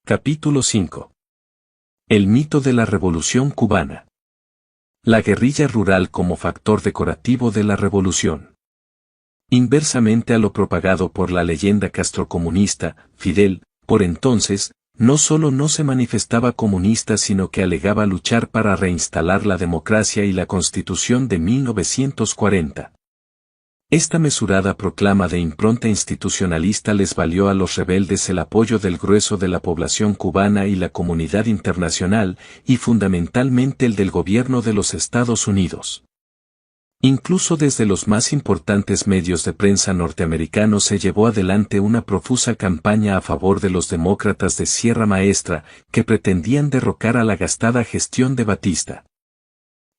Capítulo 5. El mito de la Revolución cubana. La guerrilla rural como factor decorativo de la revolución. Inversamente a lo propagado por la leyenda castrocomunista, Fidel, por entonces, no solo no se manifestaba comunista sino que alegaba luchar para reinstalar la democracia y la Constitución de 1940. Esta mesurada proclama de impronta institucionalista les valió a los rebeldes el apoyo del grueso de la población cubana y la comunidad internacional, y fundamentalmente el del gobierno de los Estados Unidos. Incluso desde los más importantes medios de prensa norteamericanos se llevó adelante una profusa campaña a favor de los demócratas de Sierra Maestra, que pretendían derrocar a la gastada gestión de Batista.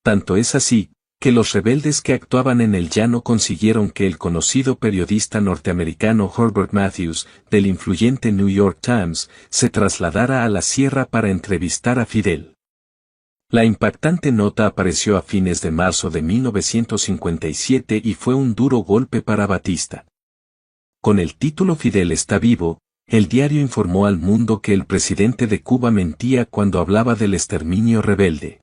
Tanto es así, que los rebeldes que actuaban en el llano consiguieron que el conocido periodista norteamericano Herbert Matthews, del influyente New York Times, se trasladara a la sierra para entrevistar a Fidel. La impactante nota apareció a fines de marzo de 1957 y fue un duro golpe para Batista. Con el título Fidel está vivo, el diario informó al mundo que el presidente de Cuba mentía cuando hablaba del exterminio rebelde.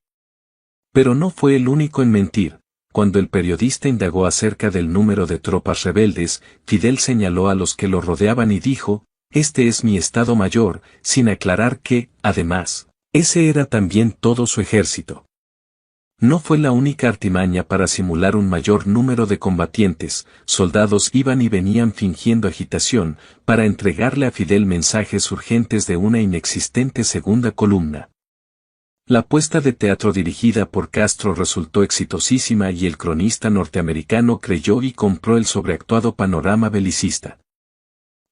Pero no fue el único en mentir. Cuando el periodista indagó acerca del número de tropas rebeldes, Fidel señaló a los que lo rodeaban y dijo, «Este es mi Estado Mayor», sin aclarar que, además, ese era también todo su ejército. No fue la única artimaña para simular un mayor número de combatientes, soldados iban y venían fingiendo agitación, para entregarle a Fidel mensajes urgentes de una inexistente segunda columna. La puesta de teatro dirigida por Castro resultó exitosísima y el cronista norteamericano creyó y compró el sobreactuado panorama belicista.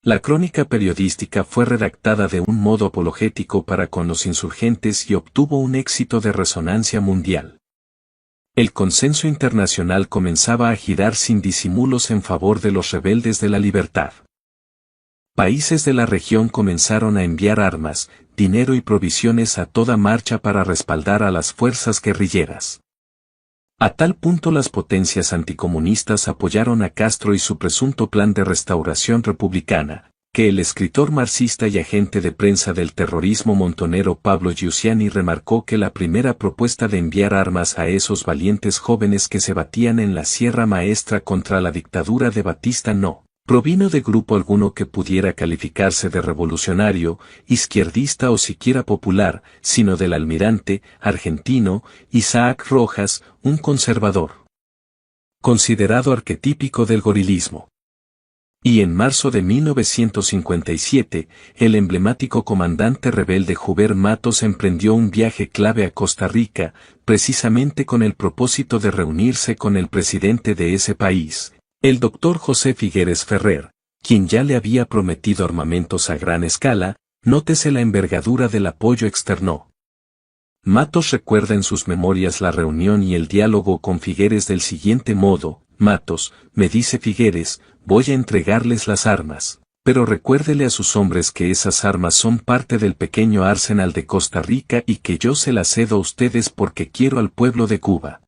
La crónica periodística fue redactada de un modo apologético para con los insurgentes y obtuvo un éxito de resonancia mundial. El consenso internacional comenzaba a girar sin disimulos en favor de los rebeldes de la libertad. Países de la región comenzaron a enviar armas, dinero y provisiones a toda marcha para respaldar a las fuerzas guerrilleras. A tal punto las potencias anticomunistas apoyaron a Castro y su presunto plan de restauración republicana, que el escritor marxista y agente de prensa del terrorismo montonero Pablo Giussiani remarcó que la primera propuesta de enviar armas a esos valientes jóvenes que se batían en la Sierra Maestra contra la dictadura de Batista no provino de grupo alguno que pudiera calificarse de revolucionario, izquierdista o siquiera popular, sino del almirante, argentino, Isaac Rojas, un conservador, considerado arquetípico del gorilismo. Y en marzo de 1957, el emblemático comandante rebelde Juber Matos emprendió un viaje clave a Costa Rica, precisamente con el propósito de reunirse con el presidente de ese país, el doctor José Figueres Ferrer, quien ya le había prometido armamentos a gran escala. Nótese la envergadura del apoyo externo. Matos recuerda en sus memorias la reunión y el diálogo con Figueres del siguiente modo: «Matos, me dice Figueres, voy a entregarles las armas, pero recuérdele a sus hombres que esas armas son parte del pequeño arsenal de Costa Rica y que yo se las cedo a ustedes porque quiero al pueblo de Cuba.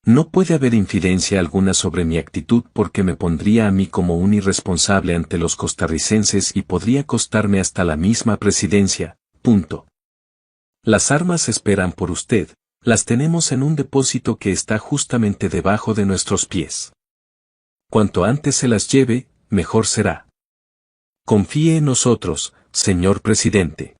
No puede haber infidencia alguna sobre mi actitud porque me pondría a mí como un irresponsable ante los costarricenses y podría costarme hasta la misma presidencia. Punto. Las armas esperan por usted, las tenemos en un depósito que está justamente debajo de nuestros pies. Cuanto antes se las lleve, mejor será. Confíe en nosotros, señor presidente».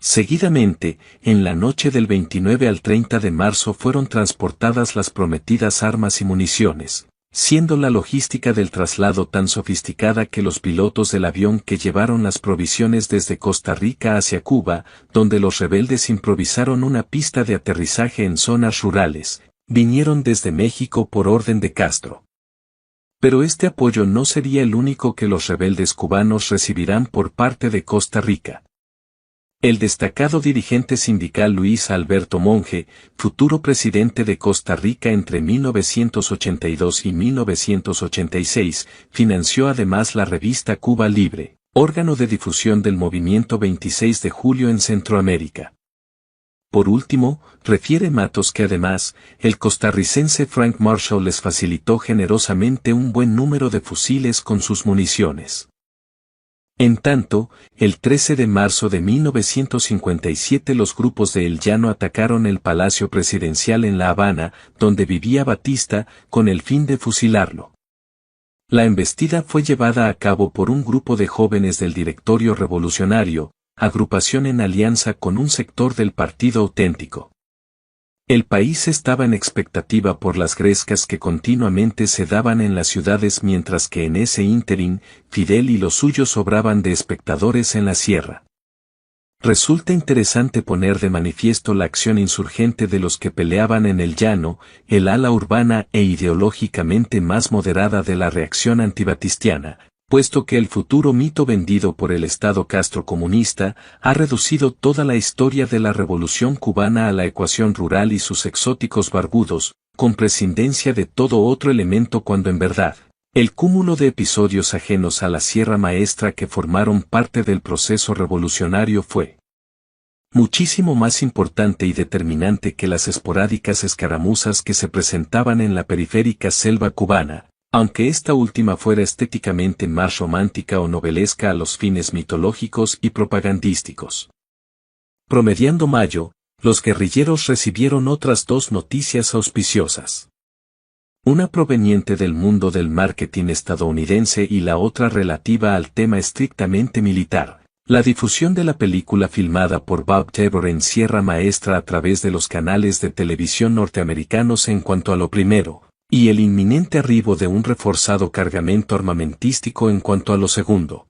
Seguidamente, en la noche del 29 al 30 de marzo fueron transportadas las prometidas armas y municiones, siendo la logística del traslado tan sofisticada que los pilotos del avión que llevaron las provisiones desde Costa Rica hacia Cuba, donde los rebeldes improvisaron una pista de aterrizaje en zonas rurales, vinieron desde México por orden de Castro. Pero este apoyo no sería el único que los rebeldes cubanos recibirán por parte de Costa Rica. El destacado dirigente sindical Luis Alberto Monge, futuro presidente de Costa Rica entre 1982 y 1986, financió además la revista Cuba Libre, órgano de difusión del movimiento 26 de julio en Centroamérica. Por último, refiere Matos que además, el costarricense Frank Marshall les facilitó generosamente un buen número de fusiles con sus municiones. En tanto, el 13 de marzo de 1957 los grupos de El Llano atacaron el Palacio Presidencial en La Habana, donde vivía Batista, con el fin de fusilarlo. La embestida fue llevada a cabo por un grupo de jóvenes del Directorio Revolucionario, agrupación en alianza con un sector del Partido Auténtico. El país estaba en expectativa por las grescas que continuamente se daban en las ciudades, mientras que en ese ínterin, Fidel y los suyos sobraban de espectadores en la sierra. Resulta interesante poner de manifiesto la acción insurgente de los que peleaban en el llano, el ala urbana e ideológicamente más moderada de la reacción antibatistiana, puesto que el futuro mito vendido por el Estado castrocomunista ha reducido toda la historia de la Revolución cubana a la ecuación rural y sus exóticos barbudos, con prescindencia de todo otro elemento, cuando en verdad, el cúmulo de episodios ajenos a la Sierra Maestra que formaron parte del proceso revolucionario fue muchísimo más importante y determinante que las esporádicas escaramuzas que se presentaban en la periférica selva cubana, aunque esta última fuera estéticamente más romántica o novelesca a los fines mitológicos y propagandísticos. Promediando mayo, los guerrilleros recibieron otras dos noticias auspiciosas. Una proveniente del mundo del marketing estadounidense y la otra relativa al tema estrictamente militar: la difusión de la película filmada por Bob Tabor en Sierra Maestra a través de los canales de televisión norteamericanos en cuanto a lo primero, y el inminente arribo de un reforzado cargamento armamentístico en cuanto a lo segundo.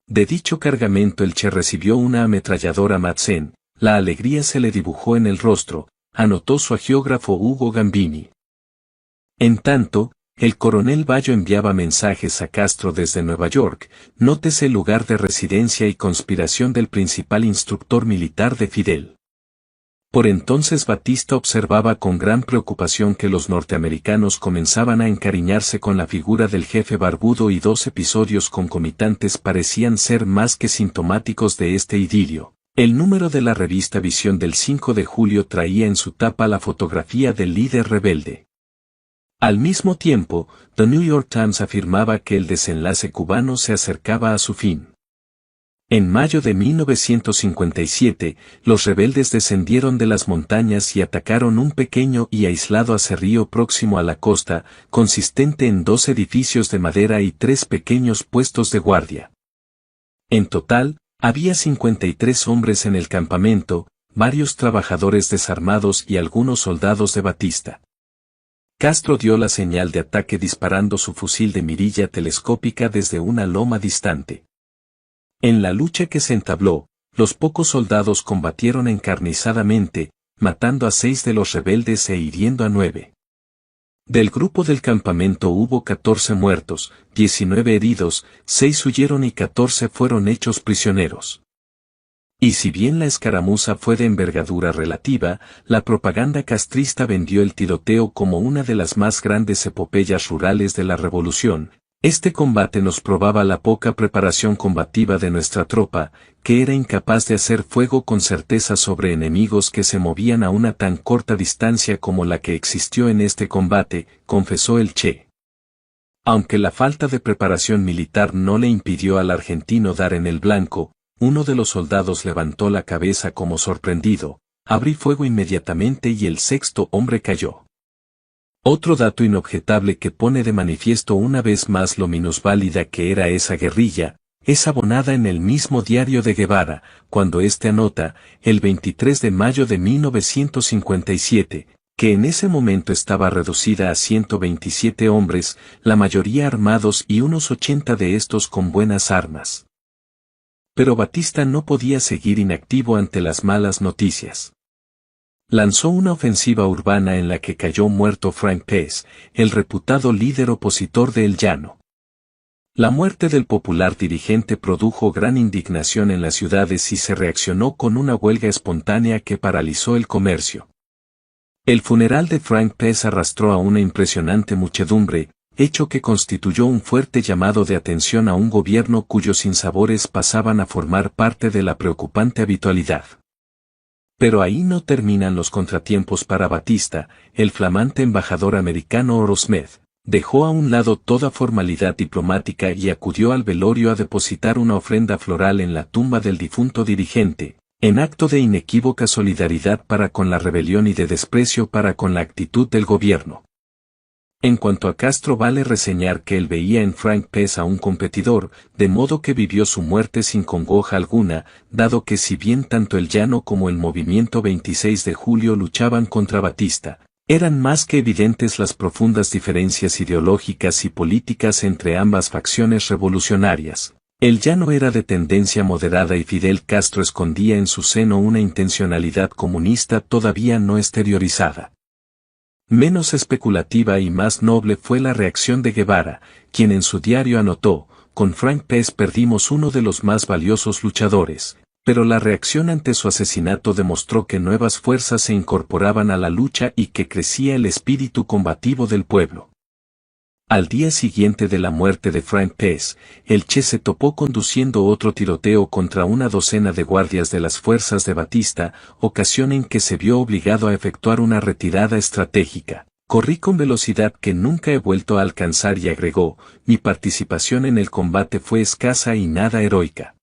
De dicho cargamento el Che recibió una ametralladora Madsen. La alegría se le dibujó en el rostro, anotó su agiógrafo Hugo Gambini. En tanto, el coronel Bayo enviaba mensajes a Castro desde Nueva York: nótese el lugar de residencia y conspiración del principal instructor militar de Fidel. Por entonces Batista observaba con gran preocupación que los norteamericanos comenzaban a encariñarse con la figura del jefe barbudo, y dos episodios concomitantes parecían ser más que sintomáticos de este idilio. El número de la revista Visión del 5 de julio traía en su tapa la fotografía del líder rebelde. Al mismo tiempo, The New York Times afirmaba que el desenlace cubano se acercaba a su fin. En mayo de 1957, los rebeldes descendieron de las montañas y atacaron un pequeño y aislado aserrío próximo a la costa, consistente en 2 edificios de madera y 3 pequeños puestos de guardia. En total, había 53 hombres en el campamento, varios trabajadores desarmados y algunos soldados de Batista. Castro dio la señal de ataque disparando su fusil de mirilla telescópica desde una loma distante. En la lucha que se entabló, los pocos soldados combatieron encarnizadamente, matando a 6 de los rebeldes e hiriendo a 9. Del grupo del campamento hubo 14 muertos, 19 heridos, 6 huyeron y 14 fueron hechos prisioneros. Y si bien la escaramuza fue de envergadura relativa, la propaganda castrista vendió el tiroteo como una de las más grandes epopeyas rurales de la revolución. Este combate nos probaba la poca preparación combativa de nuestra tropa, que era incapaz de hacer fuego con certeza sobre enemigos que se movían a una tan corta distancia como la que existió en este combate, confesó el Che. Aunque la falta de preparación militar no le impidió al argentino dar en el blanco, uno de los soldados levantó la cabeza como sorprendido: abrí fuego inmediatamente y el 6.º hombre cayó. Otro dato inobjetable que pone de manifiesto una vez más lo minusválida que era esa guerrilla, es abonada en el mismo diario de Guevara, cuando éste anota, el 23 de mayo de 1957, que en ese momento estaba reducida a 127 hombres, la mayoría armados y unos 80 de estos con buenas armas. Pero Batista no podía seguir inactivo ante las malas noticias. Lanzó una ofensiva urbana en la que cayó muerto Frank Pez, el reputado líder opositor de El Llano. La muerte del popular dirigente produjo gran indignación en las ciudades y se reaccionó con una huelga espontánea que paralizó el comercio. El funeral de Frank Pez arrastró a una impresionante muchedumbre, hecho que constituyó un fuerte llamado de atención a un gobierno cuyos sinsabores pasaban a formar parte de la preocupante habitualidad. Pero ahí no terminan los contratiempos para Batista. El flamante embajador americano Oro Smith, Dejó a un lado toda formalidad diplomática y acudió al velorio a depositar una ofrenda floral en la tumba del difunto dirigente, en acto de inequívoca solidaridad para con la rebelión y de desprecio para con la actitud del gobierno. En cuanto a Castro, vale reseñar que él veía en Frank Pez a un competidor, de modo que vivió su muerte sin congoja alguna, dado que si bien tanto el Llano como el Movimiento 26 de Julio luchaban contra Batista, eran más que evidentes las profundas diferencias ideológicas y políticas entre ambas facciones revolucionarias. El Llano era de tendencia moderada y Fidel Castro escondía en su seno una intencionalidad comunista todavía no exteriorizada. Menos especulativa y más noble fue la reacción de Guevara, quien en su diario anotó: con Frank Pez perdimos uno de los más valiosos luchadores, pero la reacción ante su asesinato demostró que nuevas fuerzas se incorporaban a la lucha y que crecía el espíritu combativo del pueblo. Al día siguiente de la muerte de Frank Pez, el Che se topó conduciendo otro tiroteo contra una docena de guardias de las fuerzas de Batista, ocasión en que se vio obligado a efectuar una retirada estratégica. Corrí con velocidad que nunca he vuelto a alcanzar y agregó: mi participación en el combate fue escasa y nada heroica.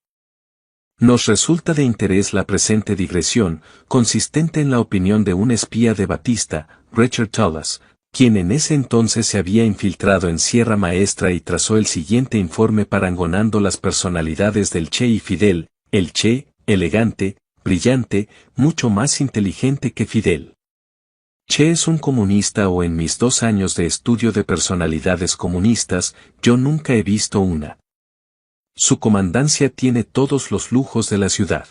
Nos resulta de interés la presente digresión, consistente en la opinión de un espía de Batista, Richard Tullas, quien en ese entonces se había infiltrado en Sierra Maestra y trazó el siguiente informe parangonando las personalidades del Che y Fidel: el Che, elegante, brillante, mucho más inteligente que Fidel. Che es un comunista, o en mis 2 años de estudio de personalidades comunistas, yo nunca he visto una. Su comandancia tiene todos los lujos de la ciudad.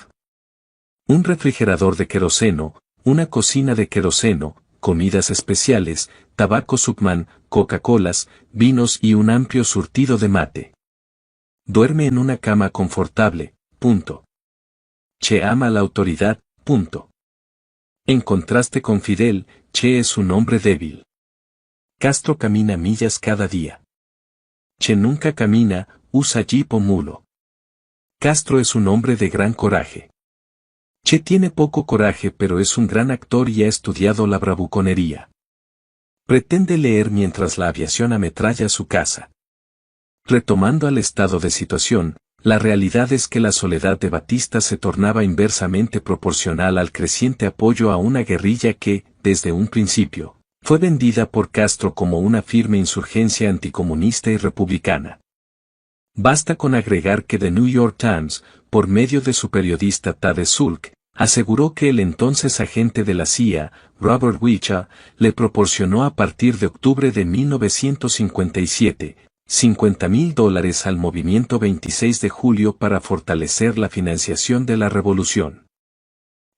Un refrigerador de queroseno, una cocina de queroseno, comidas especiales, tabaco Subman, Coca-Colas, vinos y un amplio surtido de mate. Duerme en una cama confortable, punto. Che ama la autoridad, punto. En contraste con Fidel, Che es un hombre débil. Castro camina millas cada día. Che nunca camina, usa jeep o mulo. Castro es un hombre de gran coraje. Che tiene poco coraje, pero es un gran actor y ha estudiado la bravuconería. Pretende leer mientras la aviación ametralla su casa. Retomando al estado de situación, la realidad es que la soledad de Batista se tornaba inversamente proporcional al creciente apoyo a una guerrilla que, desde un principio, fue vendida por Castro como una firme insurgencia anticomunista y republicana. Basta con agregar que The New York Times, por medio de su periodista Thaddeus Sulk, aseguró que el entonces agente de la CIA, Robert Wicha, le proporcionó a partir de octubre de 1957, $50,000 al movimiento 26 de julio para fortalecer la financiación de la revolución.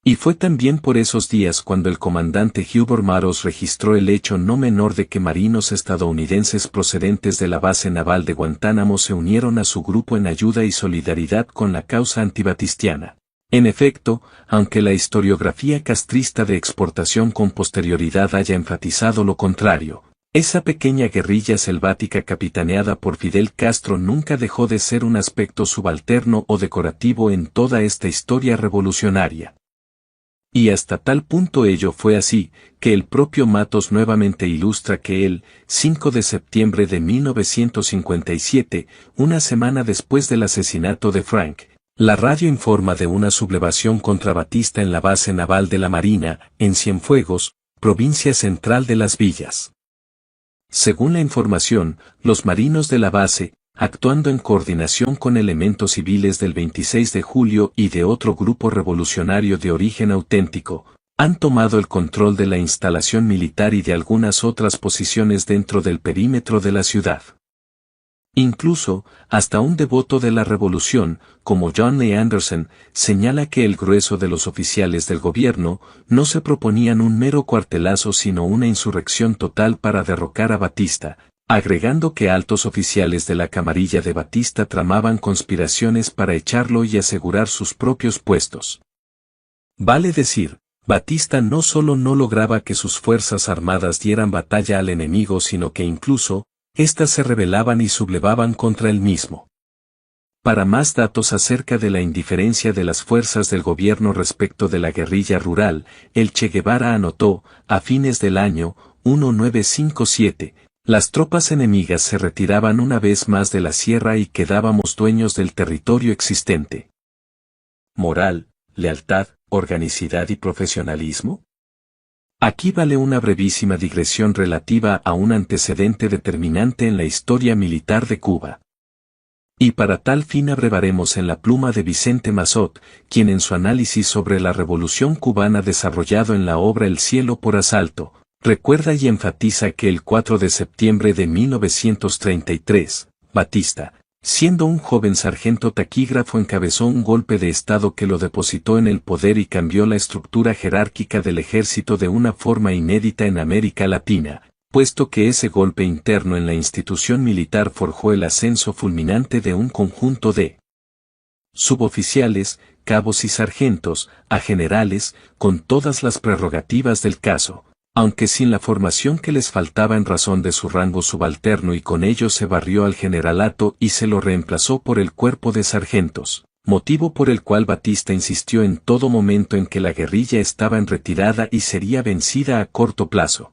Y fue también por esos días cuando el comandante Hubert Maros registró el hecho no menor de que marinos estadounidenses procedentes de la base naval de Guantánamo se unieron a su grupo en ayuda y solidaridad con la causa antibatistiana. En efecto, aunque la historiografía castrista de exportación con posterioridad haya enfatizado lo contrario, esa pequeña guerrilla selvática capitaneada por Fidel Castro nunca dejó de ser un aspecto subalterno o decorativo en toda esta historia revolucionaria. Y hasta tal punto ello fue así, que el propio Matos nuevamente ilustra que el 5 de septiembre de 1957, una semana después del asesinato de Frank, la radio informa de una sublevación contra Batista en la base naval de la Marina, en Cienfuegos, provincia central de Las Villas. Según la información, los marinos de la base, actuando en coordinación con elementos civiles del 26 de julio y de otro grupo revolucionario de origen auténtico, han tomado el control de la instalación militar y de algunas otras posiciones dentro del perímetro de la ciudad. Incluso, hasta un devoto de la revolución, como John Lee Anderson, señala que el grueso de los oficiales del gobierno no se proponían un mero cuartelazo sino una insurrección total para derrocar a Batista, agregando que altos oficiales de la camarilla de Batista tramaban conspiraciones para echarlo y asegurar sus propios puestos. Vale decir, Batista no solo no lograba que sus fuerzas armadas dieran batalla al enemigo, sino que incluso, éstas se rebelaban y sublevaban contra él mismo. Para más datos acerca de la indiferencia de las fuerzas del gobierno respecto de la guerrilla rural, el Che Guevara anotó, a fines del año 1957, Las tropas enemigas se retiraban una vez más de la sierra y quedábamos dueños del territorio existente. Moral, lealtad, organicidad y profesionalismo. Aquí vale una brevísima digresión relativa a un antecedente determinante en la historia militar de Cuba. Y para tal fin abrevaremos en la pluma de Vicente Massot, quien en su análisis sobre la Revolución cubana desarrollado en la obra El cielo por asalto, recuerda y enfatiza que el 4 de septiembre de 1933, Batista, siendo un joven sargento taquígrafo, encabezó un golpe de Estado que lo depositó en el poder y cambió la estructura jerárquica del ejército de una forma inédita en América Latina, puesto que ese golpe interno en la institución militar forjó el ascenso fulminante de un conjunto de suboficiales, cabos y sargentos, a generales, con todas las prerrogativas del caso, aunque sin la formación que les faltaba en razón de su rango subalterno, y con ello se barrió al generalato y se lo reemplazó por el cuerpo de sargentos, motivo por el cual Batista insistió en todo momento en que la guerrilla estaba en retirada y sería vencida a corto plazo.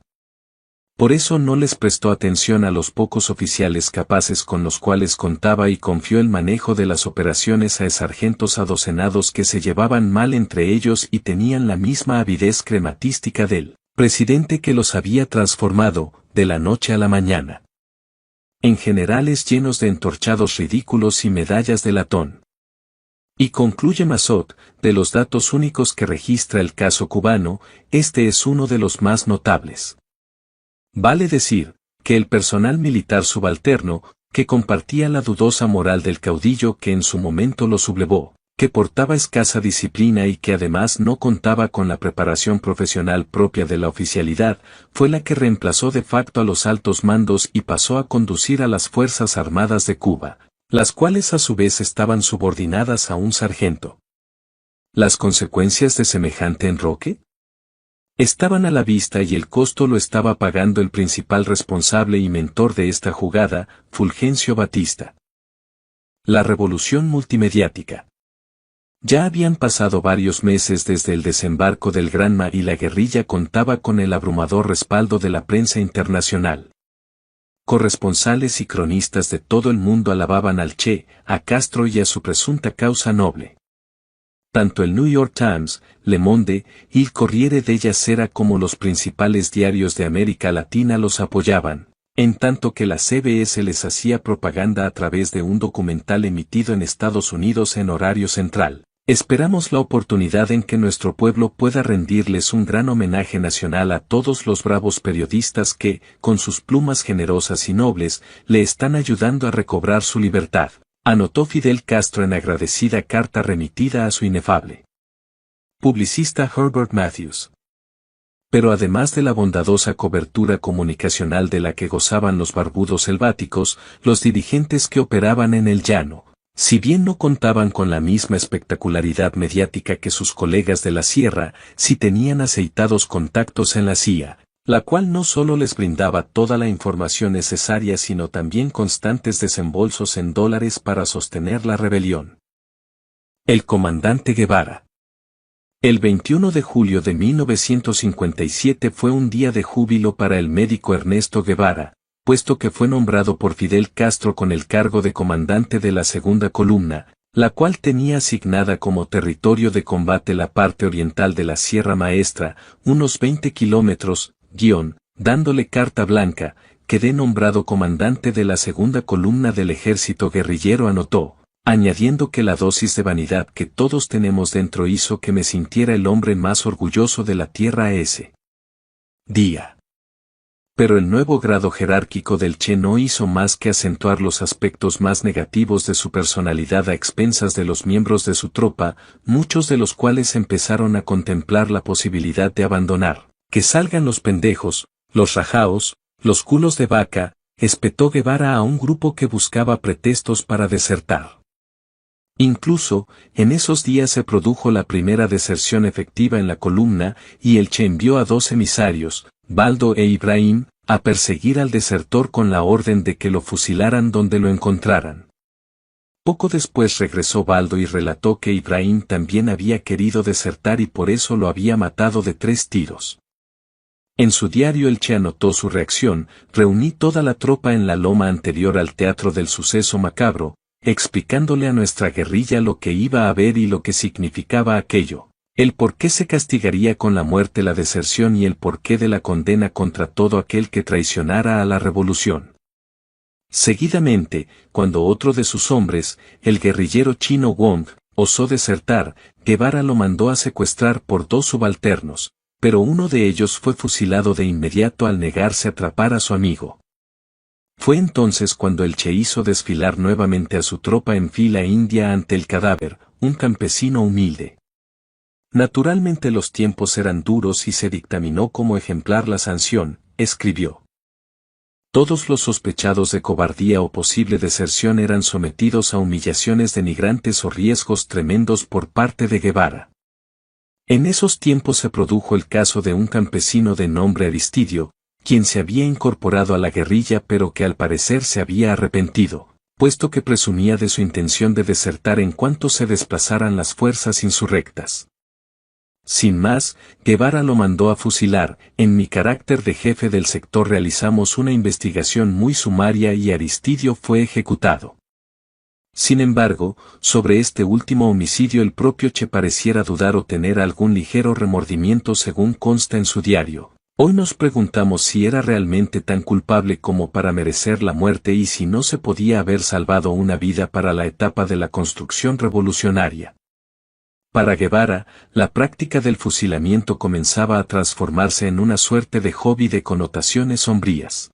Por eso no les prestó atención a los pocos oficiales capaces con los cuales contaba y confió el manejo de las operaciones a sargentos adocenados que se llevaban mal entre ellos y tenían la misma avidez crematística del presidente que los había transformado, de la noche a la mañana, en generales llenos de entorchados ridículos y medallas de latón. Y concluye Massot, de los datos únicos que registra el caso cubano, este es uno de los más notables. Vale decir, que el personal militar subalterno, que compartía la dudosa moral del caudillo que en su momento lo sublevó, que portaba escasa disciplina y que además no contaba con la preparación profesional propia de la oficialidad, fue la que reemplazó de facto a los altos mandos y pasó a conducir a las Fuerzas Armadas de Cuba, las cuales a su vez estaban subordinadas a un sargento. ¿Las consecuencias de semejante enroque? Estaban a la vista y el costo lo estaba pagando el principal responsable y mentor de esta jugada, Fulgencio Batista. La revolución multimediática. Ya habían pasado varios meses desde el desembarco del Granma y la guerrilla contaba con el abrumador respaldo de la prensa internacional. Corresponsales y cronistas de todo el mundo alababan al Che, a Castro y a su presunta causa noble. Tanto el New York Times, Le Monde, y el Corriere della Sera como los principales diarios de América Latina los apoyaban, en tanto que la CBS les hacía propaganda a través de un documental emitido en Estados Unidos en horario central. Esperamos la oportunidad en que nuestro pueblo pueda rendirles un gran homenaje nacional a todos los bravos periodistas que, con sus plumas generosas y nobles, le están ayudando a recobrar su libertad, anotó Fidel Castro en agradecida carta remitida a su inefable publicista Herbert Matthews. Pero además de la bondadosa cobertura comunicacional de la que gozaban los barbudos selváticos, los dirigentes que operaban en el llano, si bien no contaban con la misma espectacularidad mediática que sus colegas de la sierra, sí tenían aceitados contactos en la CIA, la cual no solo les brindaba toda la información necesaria sino también constantes desembolsos en dólares para sostener la rebelión. El comandante Guevara. El 21 de julio de 1957 fue un día de júbilo para el médico Ernesto Guevara, puesto que fue nombrado por Fidel Castro con el cargo de comandante de la segunda columna, la cual tenía asignada como territorio de combate la parte oriental de la Sierra Maestra, unos 20 kilómetros, dándole carta blanca, quedé nombrado comandante de la segunda columna del ejército guerrillero, anotó, añadiendo que la dosis de vanidad que todos tenemos dentro hizo que me sintiera el hombre más orgulloso de la tierra ese día. Pero el nuevo grado jerárquico del Che no hizo más que acentuar los aspectos más negativos de su personalidad a expensas de los miembros de su tropa, muchos de los cuales empezaron a contemplar la posibilidad de abandonar. Que salgan los pendejos, los rajaos, los culos de vaca, espetó Guevara a un grupo que buscaba pretextos para desertar. Incluso, en esos días se produjo la primera deserción efectiva en la columna y el Che envió a 2 emisarios, Baldo e Ibrahim, a perseguir al desertor con la orden de que lo fusilaran donde lo encontraran. Poco después regresó Baldo y relató que Ibrahim también había querido desertar y por eso lo había matado de 3 tiros. En su diario el Che anotó su reacción: reuní toda la tropa en la loma anterior al teatro del suceso macabro, explicándole a nuestra guerrilla lo que iba a haber y lo que significaba aquello, el por qué se castigaría con la muerte la deserción y el porqué de la condena contra todo aquel que traicionara a la revolución. Seguidamente, cuando otro de sus hombres, el guerrillero chino Wong, osó desertar, Guevara lo mandó a secuestrar por 2 subalternos, pero uno de ellos fue fusilado de inmediato al negarse a atrapar a su amigo. Fue entonces cuando el Che hizo desfilar nuevamente a su tropa en fila india ante el cadáver, un campesino humilde. Naturalmente los tiempos eran duros y se dictaminó como ejemplar la sanción, escribió. Todos los sospechados de cobardía o posible deserción eran sometidos a humillaciones denigrantes o riesgos tremendos por parte de Guevara. En esos tiempos se produjo el caso de un campesino de nombre Aristidio, quien se había incorporado a la guerrilla pero que al parecer se había arrepentido, puesto que presumía de su intención de desertar en cuanto se desplazaran las fuerzas insurrectas. Sin más, Guevara lo mandó a fusilar. En mi carácter de jefe del sector realizamos una investigación muy sumaria y Aristidio fue ejecutado. Sin embargo, sobre este último homicidio el propio Che pareciera dudar o tener algún ligero remordimiento según consta en su diario. Hoy nos preguntamos si era realmente tan culpable como para merecer la muerte y si no se podía haber salvado una vida para la etapa de la construcción revolucionaria. Para Guevara, la práctica del fusilamiento comenzaba a transformarse en una suerte de hobby de connotaciones sombrías.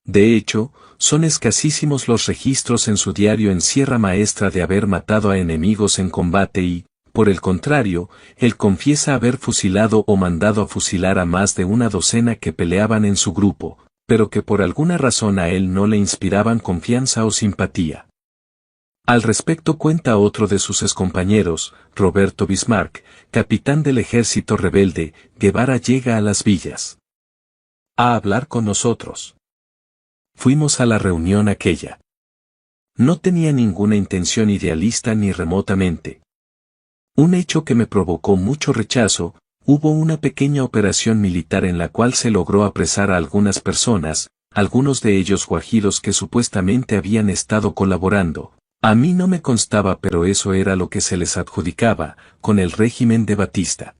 De hecho, son escasísimos los registros en su diario en Sierra Maestra de haber matado a enemigos en combate y, por el contrario, él confiesa haber fusilado o mandado a fusilar a más de una docena que peleaban en su grupo, pero que por alguna razón a él no le inspiraban confianza o simpatía. Al respecto cuenta otro de sus excompañeros, Roberto Bismarck, capitán del ejército rebelde: Guevara llega a las villas a hablar con nosotros. Fuimos a la reunión aquella. No tenía ninguna intención idealista ni remotamente. Un hecho que me provocó mucho rechazo: hubo una pequeña operación militar en la cual se logró apresar a algunas personas, algunos de ellos guajiros que supuestamente habían estado colaborando. A mí no me constaba, pero eso era lo que se les adjudicaba, con el régimen de Batista.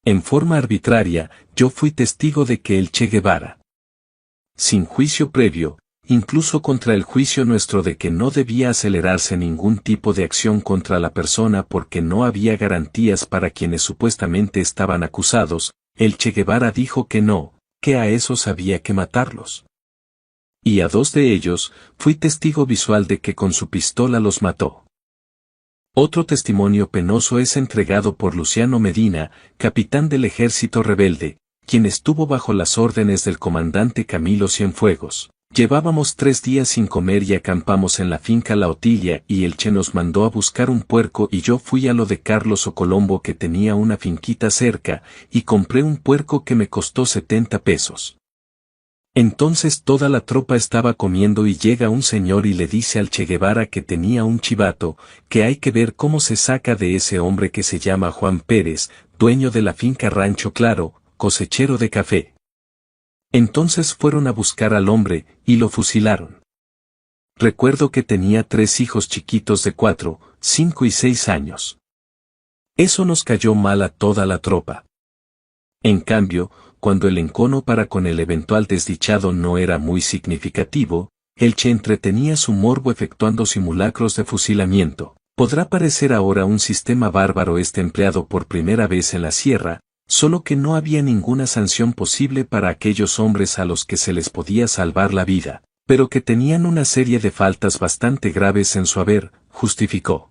En forma arbitraria, yo fui testigo de que el Che Guevara, sin juicio previo, incluso contra el juicio nuestro de que no debía acelerarse ningún tipo de acción contra la persona porque no había garantías para quienes supuestamente estaban acusados, el Che Guevara dijo que no, que a esos había que matarlos. Y a 2 de ellos, fui testigo visual de que con su pistola los mató. Otro testimonio penoso es entregado por Luciano Medina, capitán del ejército rebelde, quien estuvo bajo las órdenes del comandante Camilo Cienfuegos. Llevábamos 3 días sin comer y acampamos en la finca La Otilla y el Che nos mandó a buscar un puerco y yo fui a lo de Carlos Ocolombo que tenía una finquita cerca, y compré un puerco que me costó 70 pesos. Entonces toda la tropa estaba comiendo y llega un señor y le dice al Che Guevara que tenía un chivato, que hay que ver cómo se saca de ese hombre que se llama Juan Pérez, dueño de la finca Rancho Claro, cosechero de café. Entonces fueron a buscar al hombre, y lo fusilaron. Recuerdo que tenía 3 hijos chiquitos de 4, 5 y 6 años. Eso nos cayó mal a toda la tropa. En cambio, cuando el encono para con el eventual desdichado no era muy significativo, el Che entretenía su morbo efectuando simulacros de fusilamiento. Podrá parecer ahora un sistema bárbaro este empleado por primera vez en la sierra, solo que no había ninguna sanción posible para aquellos hombres a los que se les podía salvar la vida, pero que tenían una serie de faltas bastante graves en su haber, justificó.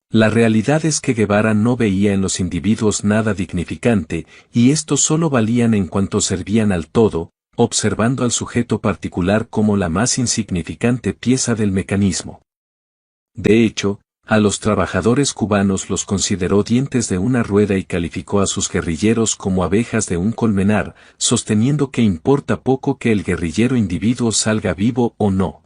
La realidad es que Guevara no veía en los individuos nada dignificante, y estos solo valían en cuanto servían al todo, observando al sujeto particular como la más insignificante pieza del mecanismo. De hecho, a los trabajadores cubanos los consideró dientes de una rueda y calificó a sus guerrilleros como abejas de un colmenar, sosteniendo que importa poco que el guerrillero individuo salga vivo o no.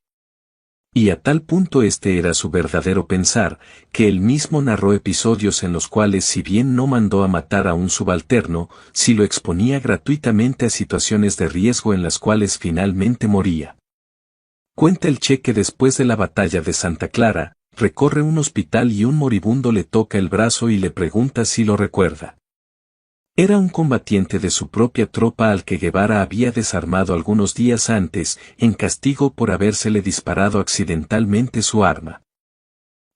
Y a tal punto este era su verdadero pensar, que él mismo narró episodios en los cuales si bien no mandó a matar a un subalterno, sí lo exponía gratuitamente a situaciones de riesgo en las cuales finalmente moría. Cuenta el Che que después de la batalla de Santa Clara, recorre un hospital y un moribundo le toca el brazo y le pregunta si lo recuerda. Era un combatiente de su propia tropa al que Guevara había desarmado algunos días antes, en castigo por habérsele disparado accidentalmente su arma.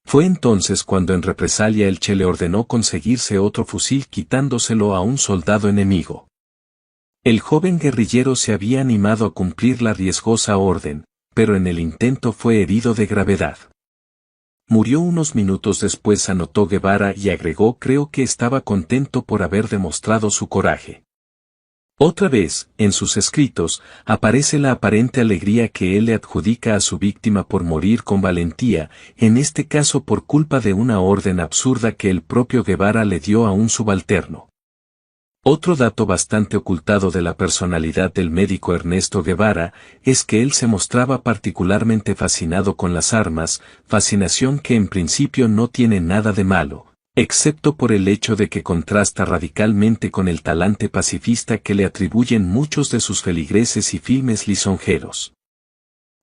Fue entonces cuando en represalia el Che le ordenó conseguirse otro fusil quitándoselo a un soldado enemigo. El joven guerrillero se había animado a cumplir la riesgosa orden, pero en el intento fue herido de gravedad. Murió unos minutos después, anotó Guevara y agregó: creo que estaba contento por haber demostrado su coraje. Otra vez, en sus escritos, aparece la aparente alegría que él le adjudica a su víctima por morir con valentía, en este caso por culpa de una orden absurda que el propio Guevara le dio a un subalterno. Otro dato bastante ocultado de la personalidad del médico Ernesto Guevara es que él se mostraba particularmente fascinado con las armas, fascinación que en principio no tiene nada de malo, excepto por el hecho de que contrasta radicalmente con el talante pacifista que le atribuyen muchos de sus feligreses y filmes lisonjeros.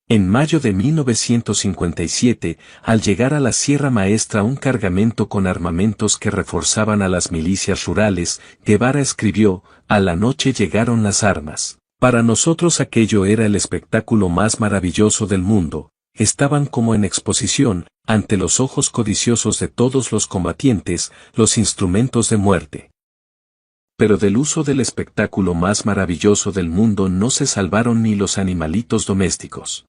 En mayo de 1957, al llegar a la Sierra Maestra un cargamento con armamentos que reforzaban a las milicias rurales, Guevara escribió: a la noche llegaron las armas. Para nosotros aquello era el espectáculo más maravilloso del mundo, estaban como en exposición, ante los ojos codiciosos de todos los combatientes, los instrumentos de muerte. Pero del uso del espectáculo más maravilloso del mundo no se salvaron ni los animalitos domésticos.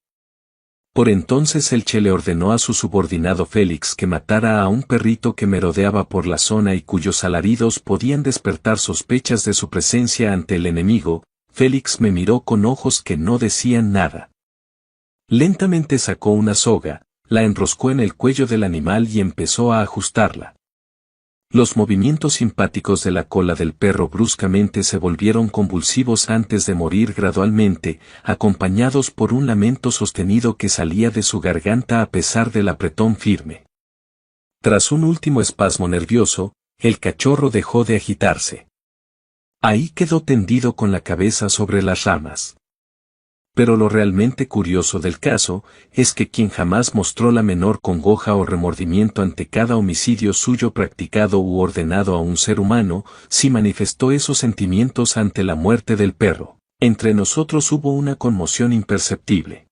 Por entonces el Che le ordenó a su subordinado Félix que matara a un perrito que merodeaba por la zona y cuyos alaridos podían despertar sospechas de su presencia ante el enemigo. Félix me miró con ojos que no decían nada. Lentamente sacó una soga, la enroscó en el cuello del animal y empezó a ajustarla. Los movimientos simpáticos de la cola del perro bruscamente se volvieron convulsivos antes de morir gradualmente, acompañados por un lamento sostenido que salía de su garganta a pesar del apretón firme. Tras un último espasmo nervioso, el cachorro dejó de agitarse. Ahí quedó tendido con la cabeza sobre las ramas. Pero lo realmente curioso del caso es que quien jamás mostró la menor congoja o remordimiento ante cada homicidio suyo practicado u ordenado a un ser humano, sí manifestó esos sentimientos ante la muerte del perro. Entre nosotros hubo una conmoción imperceptible.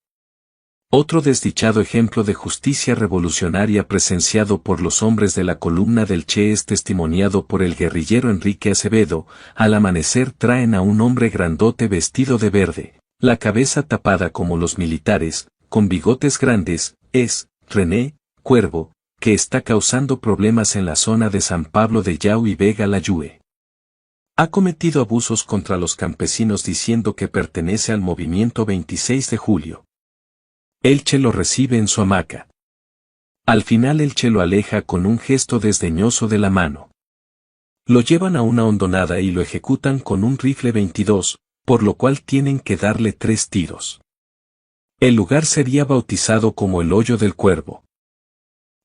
Otro desdichado ejemplo de justicia revolucionaria presenciado por los hombres de la columna del Che es testimoniado por el guerrillero Enrique Acevedo. Al amanecer traen a un hombre grandote vestido de verde, la cabeza tapada como los militares, con bigotes grandes. Es René Cuervo, que está causando problemas en la zona de San Pablo de Yau y Vega Layue. Ha cometido abusos contra los campesinos diciendo que pertenece al movimiento 26 de julio. El Che lo recibe en su hamaca. Al final el Che lo aleja con un gesto desdeñoso de la mano. Lo llevan a una hondonada y lo ejecutan con un rifle 22, por lo cual tienen que darle 3 tiros. El lugar sería bautizado como el Hoyo del Cuervo.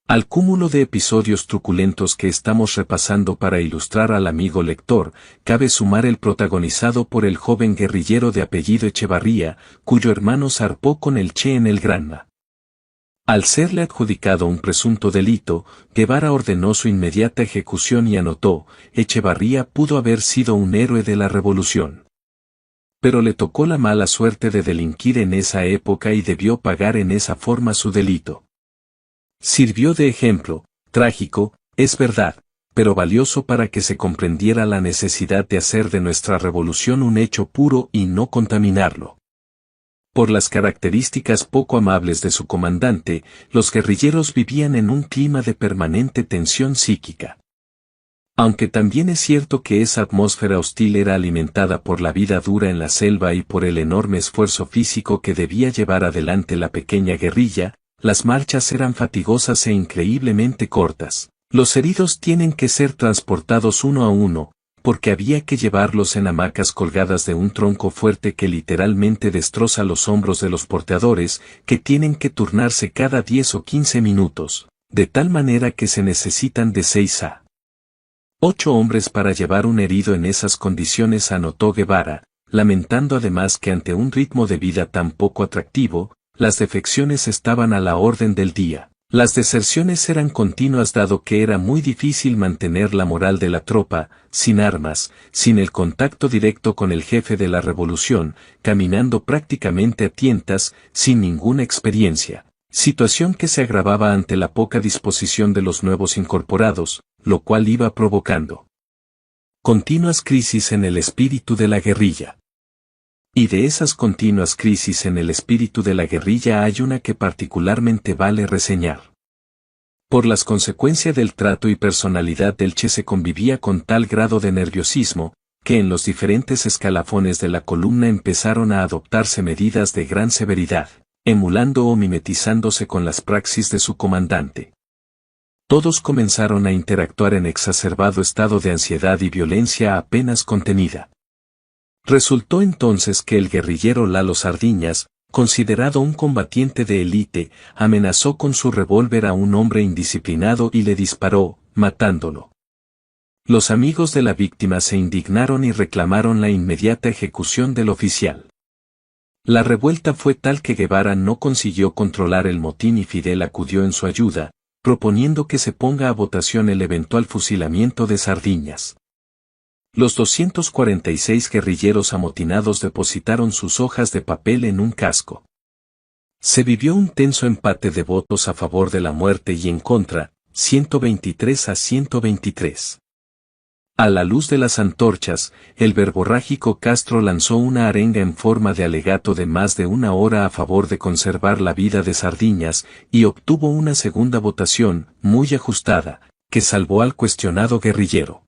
Al cúmulo de episodios truculentos que estamos repasando para ilustrar al amigo lector, cabe sumar el protagonizado por el joven guerrillero de apellido Echevarría, cuyo hermano zarpó con el Che en el Granma. Al serle adjudicado un presunto delito, Guevara ordenó su inmediata ejecución y anotó: Echevarría pudo haber sido un héroe de la revolución. Pero le tocó la mala suerte de delinquir en esa época y debió pagar en esa forma su delito. Sirvió de ejemplo, trágico, es verdad, pero valioso para que se comprendiera la necesidad de hacer de nuestra revolución un hecho puro y no contaminarlo. Por las características poco amables de su comandante, los guerrilleros vivían en un clima de permanente tensión psíquica. Aunque también es cierto que esa atmósfera hostil era alimentada por la vida dura en la selva y por el enorme esfuerzo físico que debía llevar adelante la pequeña guerrilla, las marchas eran fatigosas e increíblemente cortas. Los heridos tienen que ser transportados uno a uno, porque había que llevarlos en hamacas colgadas de un tronco fuerte que literalmente destroza los hombros de los porteadores, que tienen que turnarse cada 10 o 15 minutos, de tal manera que se necesitan de 6 a 8 hombres para llevar un herido en esas condiciones, anotó Guevara, lamentando además que ante un ritmo de vida tan poco atractivo, las defecciones estaban a la orden del día. Las deserciones eran continuas dado que era muy difícil mantener la moral de la tropa, sin armas, sin el contacto directo con el jefe de la revolución, caminando prácticamente a tientas, sin ninguna experiencia, situación que se agravaba ante la poca disposición de los nuevos incorporados, lo cual iba provocando continuas crisis en el espíritu de la guerrilla. Y de esas continuas crisis en el espíritu de la guerrilla hay una que particularmente vale reseñar. Por las consecuencias del trato y personalidad del Che se convivía con tal grado de nerviosismo, que en los diferentes escalafones de la columna empezaron a adoptarse medidas de gran severidad, emulando o mimetizándose con las praxis de su comandante. Todos comenzaron a interactuar en exacerbado estado de ansiedad y violencia apenas contenida. Resultó entonces que el guerrillero Lalo Sardiñas, considerado un combatiente de élite, amenazó con su revólver a un hombre indisciplinado y le disparó, matándolo. Los amigos de la víctima se indignaron y reclamaron la inmediata ejecución del oficial. La revuelta fue tal que Guevara no consiguió controlar el motín y Fidel acudió en su ayuda, proponiendo que se ponga a votación el eventual fusilamiento de Sardiñas. Los 246 guerrilleros amotinados depositaron sus hojas de papel en un casco. Se vivió un tenso empate de votos a favor de la muerte y en contra, 123 a 123. A la luz de las antorchas, el verborrágico Castro lanzó una arenga en forma de alegato de más de una hora a favor de conservar la vida de Sardiñas, y obtuvo una segunda votación, muy ajustada, que salvó al cuestionado guerrillero.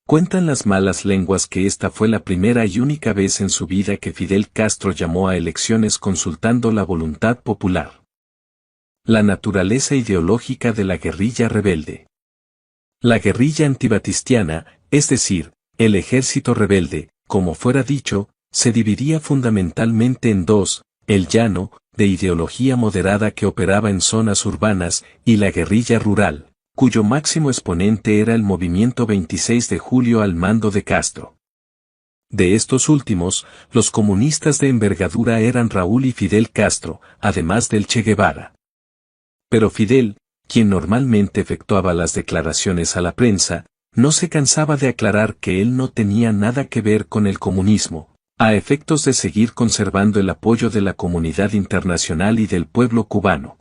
Cuentan las malas lenguas que esta fue la primera y única vez en su vida que Fidel Castro llamó a elecciones consultando la voluntad popular. La naturaleza ideológica de la guerrilla rebelde. La guerrilla antibatistiana, es decir, el ejército rebelde, como fuera dicho, se dividía fundamentalmente en dos: el llano, de ideología moderada que operaba en zonas urbanas, y la guerrilla rural, cuyo máximo exponente era el movimiento 26 de julio al mando de Castro. De estos últimos, los comunistas de envergadura eran Raúl y Fidel Castro, además del Che Guevara. Pero Fidel, quien normalmente efectuaba las declaraciones a la prensa, no se cansaba de aclarar que él no tenía nada que ver con el comunismo, a efectos de seguir conservando el apoyo de la comunidad internacional y del pueblo cubano.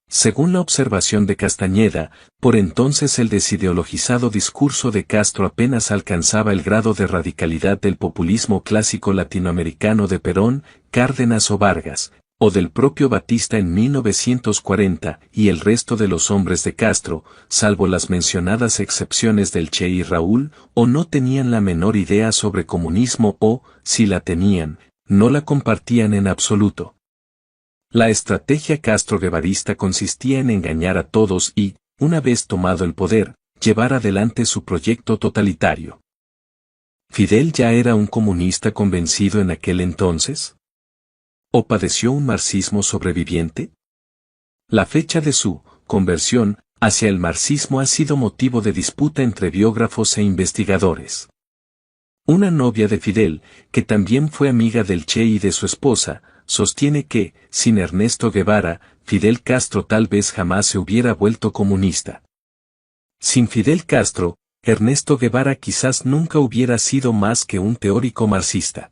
Según la observación de Castañeda, por entonces el desideologizado discurso de Castro apenas alcanzaba el grado de radicalidad del populismo clásico latinoamericano de Perón, Cárdenas o Vargas, o del propio Batista en 1940, y el resto de los hombres de Castro, salvo las mencionadas excepciones del Che y Raúl, o no tenían la menor idea sobre comunismo o, si la tenían, no la compartían en absoluto. La estrategia castro-guevarista consistía en engañar a todos y, una vez tomado el poder, llevar adelante su proyecto totalitario. ¿Fidel ya era un comunista convencido en aquel entonces? ¿O padeció un marxismo sobreviviente? La fecha de su conversión hacia el marxismo ha sido motivo de disputa entre biógrafos e investigadores. Una novia de Fidel, que también fue amiga del Che y de su esposa, sostiene que, sin Ernesto Guevara, Fidel Castro tal vez jamás se hubiera vuelto comunista. Sin Fidel Castro, Ernesto Guevara quizás nunca hubiera sido más que un teórico marxista.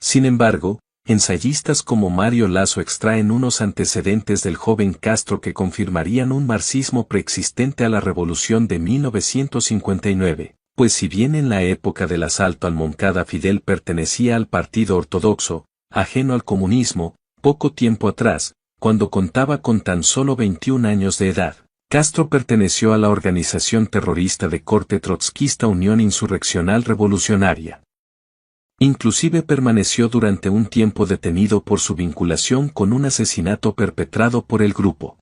Sin embargo, ensayistas como Mario Lasso extraen unos antecedentes del joven Castro que confirmarían un marxismo preexistente a la revolución de 1959, pues si bien en la época del asalto al Moncada Fidel pertenecía al Partido Ortodoxo, ajeno al comunismo, poco tiempo atrás, cuando contaba con tan solo 21 años de edad, Castro perteneció a la organización terrorista de corte trotskista Unión Insurreccional Revolucionaria. Inclusive permaneció durante un tiempo detenido por su vinculación con un asesinato perpetrado por el grupo.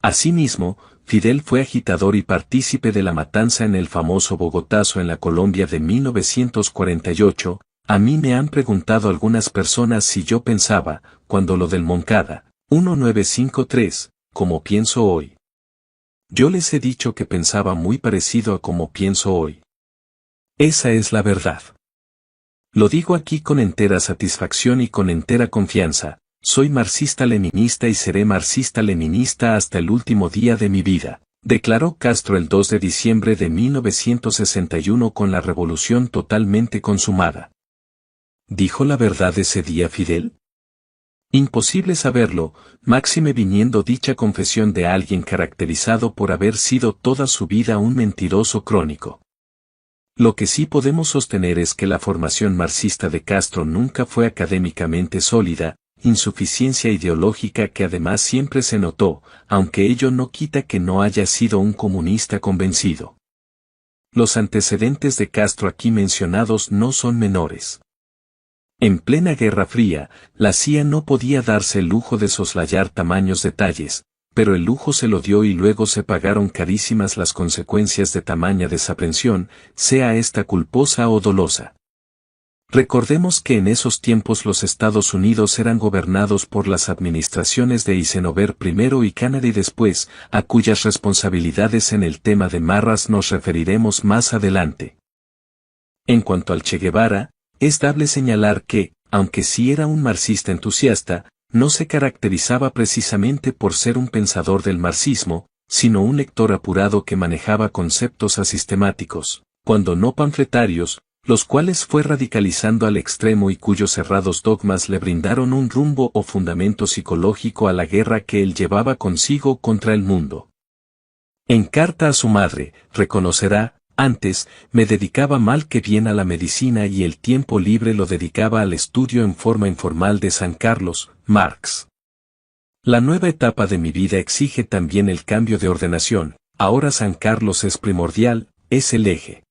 Asimismo, Fidel fue agitador y partícipe de la matanza en el famoso Bogotazo en la Colombia de 1948, a mí me han preguntado algunas personas si yo pensaba, cuando lo del Moncada, 1953, como pienso hoy. Yo les he dicho que pensaba muy parecido a como pienso hoy. Esa es la verdad. Lo digo aquí con entera satisfacción y con entera confianza, soy marxista-leninista y seré marxista-leninista hasta el último día de mi vida, declaró Castro el 2 de diciembre de 1961 con la revolución totalmente consumada. ¿Dijo la verdad ese día Fidel? Imposible saberlo, máxime viniendo dicha confesión de alguien caracterizado por haber sido toda su vida un mentiroso crónico. Lo que sí podemos sostener es que la formación marxista de Castro nunca fue académicamente sólida, insuficiencia ideológica que además siempre se notó, aunque ello no quita que no haya sido un comunista convencido. Los antecedentes de Castro aquí mencionados no son menores. En plena Guerra Fría, la CIA no podía darse el lujo de soslayar tamaños detalles, pero el lujo se lo dio y luego se pagaron carísimas las consecuencias de tamaña desaprensión, sea esta culposa o dolosa. Recordemos que en esos tiempos los Estados Unidos eran gobernados por las administraciones de Eisenhower primero y Kennedy después, a cuyas responsabilidades en el tema de Marras nos referiremos más adelante. En cuanto al Che Guevara, es dable señalar que, aunque sí era un marxista entusiasta, no se caracterizaba precisamente por ser un pensador del marxismo, sino un lector apurado que manejaba conceptos asistemáticos, cuando no panfletarios, los cuales fue radicalizando al extremo y cuyos cerrados dogmas le brindaron un rumbo o fundamento psicológico a la guerra que él llevaba consigo contra el mundo. En carta a su madre, reconocerá, antes, me dedicaba mal que bien a la medicina y el tiempo libre lo dedicaba al estudio en forma informal de San Carlos, Marx. La nueva etapa de mi vida exige también el cambio de ordenación, ahora San Carlos es primordial, es el eje.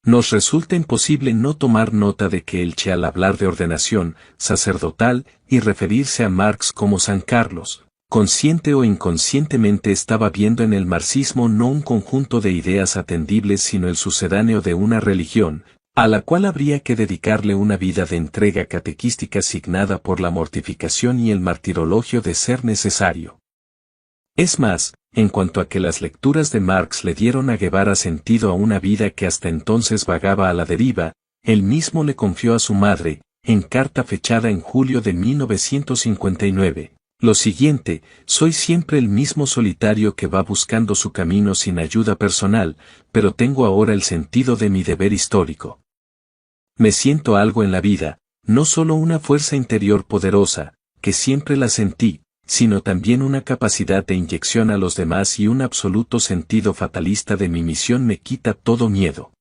Nos resulta imposible no tomar nota de que el Che al hablar de ordenación sacerdotal y referirse a Marx como San Carlos, consciente o inconscientemente estaba viendo en el marxismo no un conjunto de ideas atendibles sino el sucedáneo de una religión, a la cual habría que dedicarle una vida de entrega catequística signada por la mortificación y el martirologio de ser necesario. Es más, en cuanto a que las lecturas de Marx le dieron a Guevara sentido a una vida que hasta entonces vagaba a la deriva, él mismo le confió a su madre, en carta fechada en julio de 1959. Lo siguiente, soy siempre el mismo solitario que va buscando su camino sin ayuda personal, pero tengo ahora el sentido de mi deber histórico. Me siento algo en la vida, no solo una fuerza interior poderosa, que siempre la sentí, sino también una capacidad de inyección a los demás y un absoluto sentido fatalista de mi misión me quita todo miedo.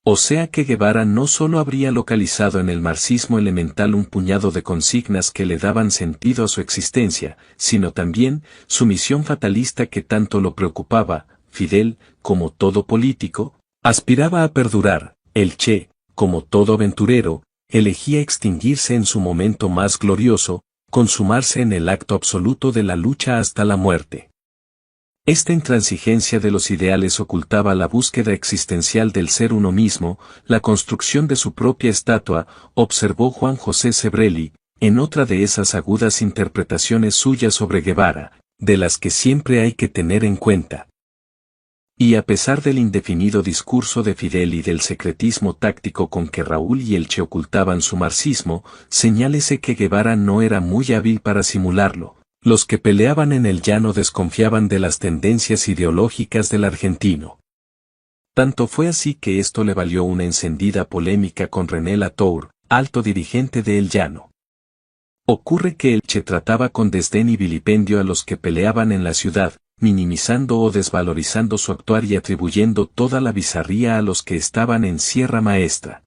O sea que Guevara no solo habría localizado en el marxismo elemental un puñado de consignas que le daban sentido a su existencia, sino también su misión fatalista que tanto lo preocupaba. Fidel, como todo político, aspiraba a perdurar. El Che, como todo aventurero, elegía extinguirse en su momento más glorioso, consumarse en el acto absoluto de la lucha hasta la muerte. Esta intransigencia de los ideales ocultaba la búsqueda existencial del ser uno mismo, la construcción de su propia estatua, observó Juan José Sebrelli, en otra de esas agudas interpretaciones suyas sobre Guevara, de las que siempre hay que tener en cuenta. Y a pesar del indefinido discurso de Fidel y del secretismo táctico con que Raúl y el Che ocultaban su marxismo, señálese que Guevara no era muy hábil para simularlo. Los que peleaban en el llano desconfiaban de las tendencias ideológicas del argentino. Tanto fue así que esto le valió una encendida polémica con René Latour, alto dirigente de El Llano. Ocurre que el Che trataba con desdén y vilipendio a los que peleaban en la ciudad, minimizando o desvalorizando su actuar y atribuyendo toda la bizarría a los que estaban en Sierra Maestra.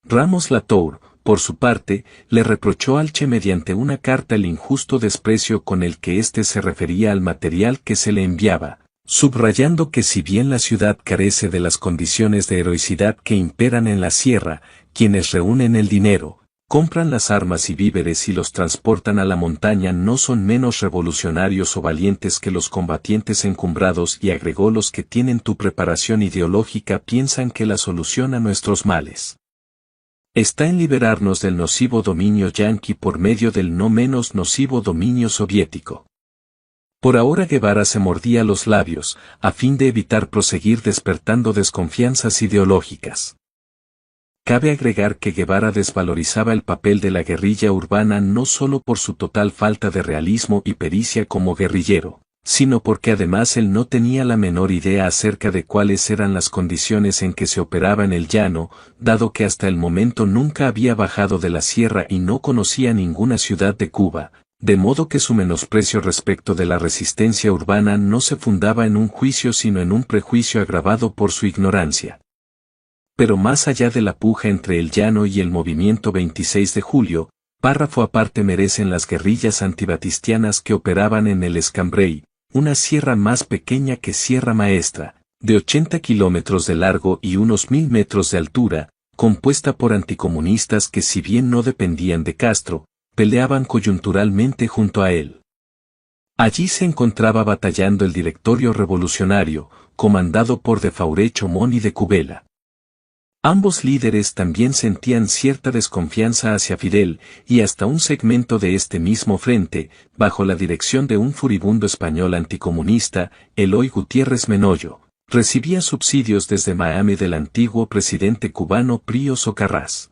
Ramos Latour, por su parte, le reprochó al Che mediante una carta el injusto desprecio con el que éste se refería al material que se le enviaba, subrayando que si bien la ciudad carece de las condiciones de heroicidad que imperan en la sierra, quienes reúnen el dinero, compran las armas y víveres y los transportan a la montaña no son menos revolucionarios o valientes que los combatientes encumbrados, y agregó: los que tienen tu preparación ideológica piensan que la solución a nuestros males está en liberarnos del nocivo dominio yanqui por medio del no menos nocivo dominio soviético. Por ahora Guevara se mordía los labios, a fin de evitar proseguir despertando desconfianzas ideológicas. Cabe agregar que Guevara desvalorizaba el papel de la guerrilla urbana no solo por su total falta de realismo y pericia como guerrillero, sino porque además él no tenía la menor idea acerca de cuáles eran las condiciones en que se operaba en el llano, dado que hasta el momento nunca había bajado de la sierra y no conocía ninguna ciudad de Cuba, de modo que su menosprecio respecto de la resistencia urbana no se fundaba en un juicio sino en un prejuicio agravado por su ignorancia. Pero más allá de la puja entre el llano y el movimiento 26 de julio, párrafo aparte merecen las guerrillas antibatistianas que operaban en el Escambray, una sierra más pequeña que Sierra Maestra, de 80 kilómetros de largo y unos 1000 metros de altura, compuesta por anticomunistas que, si bien no dependían de Castro, peleaban coyunturalmente junto a él. Allí se encontraba batallando el Directorio Revolucionario, comandado por de Fauré Chomón y de Cubela. Ambos líderes también sentían cierta desconfianza hacia Fidel, y hasta un segmento de este mismo frente, bajo la dirección de un furibundo español anticomunista, Eloy Gutiérrez Menoyo, recibía subsidios desde Miami del antiguo presidente cubano Pío Socarrás.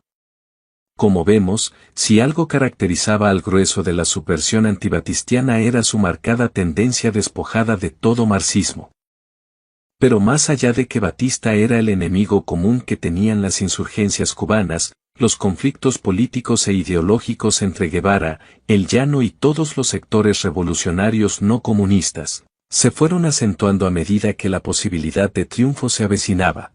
Como vemos, si algo caracterizaba al grueso de la subversión antibatistiana era su marcada tendencia despojada de todo marxismo. Pero más allá de que Batista era el enemigo común que tenían las insurgencias cubanas, los conflictos políticos e ideológicos entre Guevara, el Llano y todos los sectores revolucionarios no comunistas, se fueron acentuando a medida que la posibilidad de triunfo se avecinaba.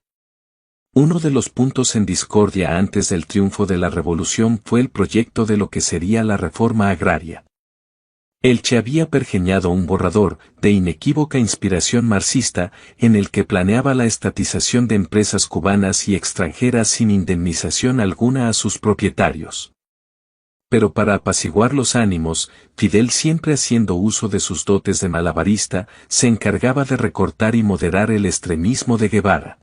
Uno de los puntos en discordia antes del triunfo de la revolución fue el proyecto de lo que sería la reforma agraria. El Che había pergeñado un borrador, de inequívoca inspiración marxista, en el que planeaba la estatización de empresas cubanas y extranjeras sin indemnización alguna a sus propietarios. Pero para apaciguar los ánimos, Fidel, siempre haciendo uso de sus dotes de malabarista, se encargaba de recortar y moderar el extremismo de Guevara.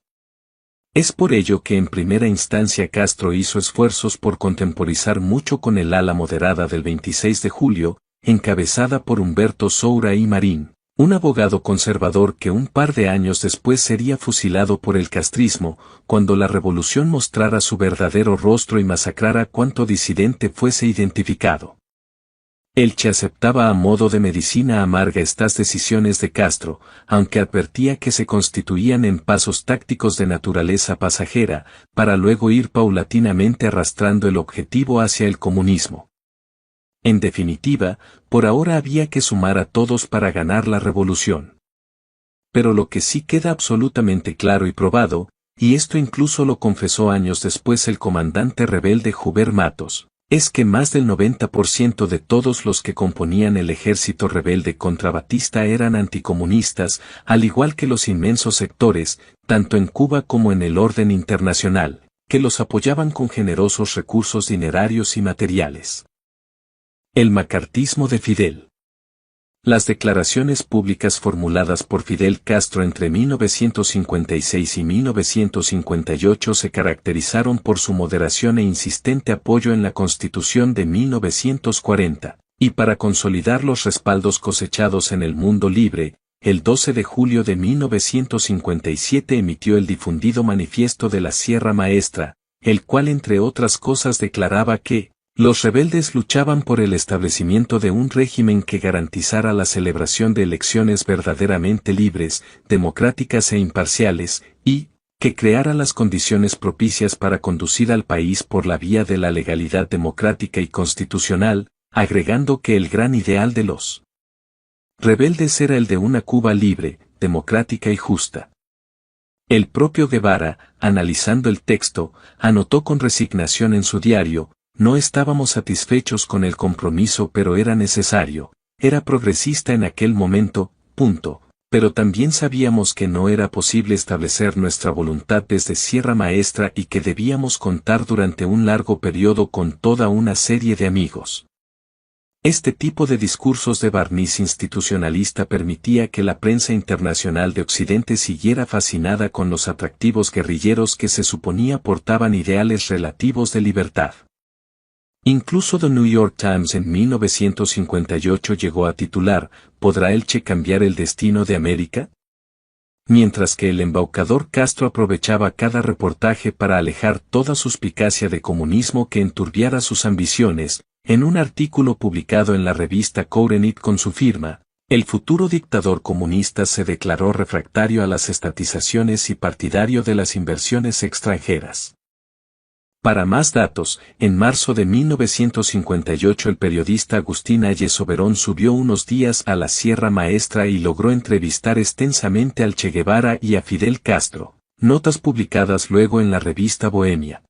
Es por ello que en primera instancia Castro hizo esfuerzos por contemporizar mucho con el ala moderada del 26 de julio, encabezada por Humberto Soura y Marín, un abogado conservador que un par de años después sería fusilado por el castrismo, cuando la revolución mostrara su verdadero rostro y masacrara cuanto disidente fuese identificado. El Che aceptaba a modo de medicina amarga estas decisiones de Castro, aunque advertía que se constituían en pasos tácticos de naturaleza pasajera, para luego ir paulatinamente arrastrando el objetivo hacia el comunismo. En definitiva, por ahora había que sumar a todos para ganar la revolución. Pero lo que sí queda absolutamente claro y probado, y esto incluso lo confesó años después el comandante rebelde Juber Matos, es que más del 90% de todos los que componían el ejército rebelde contra Batista eran anticomunistas, al igual que los inmensos sectores, tanto en Cuba como en el orden internacional, que los apoyaban con generosos recursos dinerarios y materiales. El macartismo de Fidel. Las declaraciones públicas formuladas por Fidel Castro entre 1956 y 1958 se caracterizaron por su moderación e insistente apoyo en la Constitución de 1940, y para consolidar los respaldos cosechados en el mundo libre, el 12 de julio de 1957 emitió el difundido Manifiesto de la Sierra Maestra, el cual entre otras cosas declaraba que los rebeldes luchaban por el establecimiento de un régimen que garantizara la celebración de elecciones verdaderamente libres, democráticas e imparciales, y que creara las condiciones propicias para conducir al país por la vía de la legalidad democrática y constitucional, agregando que el gran ideal de los rebeldes era el de una Cuba libre, democrática y justa. El propio Guevara, analizando el texto, anotó con resignación en su diario: no estábamos satisfechos con el compromiso, pero era necesario, era progresista en aquel momento, Pero también sabíamos que no era posible establecer nuestra voluntad desde Sierra Maestra y que debíamos contar durante un largo periodo con toda una serie de amigos. Este tipo de discursos de barniz institucionalista permitía que la prensa internacional de Occidente siguiera fascinada con los atractivos guerrilleros que se suponía portaban ideales relativos de libertad. Incluso The New York Times en 1958 llegó a titular, ¿podrá el Che cambiar el destino de América? Mientras que el embaucador Castro aprovechaba cada reportaje para alejar toda suspicacia de comunismo que enturbiara sus ambiciones, en un artículo publicado en la revista Kourenit con su firma, el futuro dictador comunista se declaró refractario a las estatizaciones y partidario de las inversiones extranjeras. Para más datos, en marzo de 1958 el periodista Agustín Ayes Soberón subió unos días a la Sierra Maestra y logró entrevistar extensamente al Che Guevara y a Fidel Castro, notas publicadas luego en la revista Bohemia.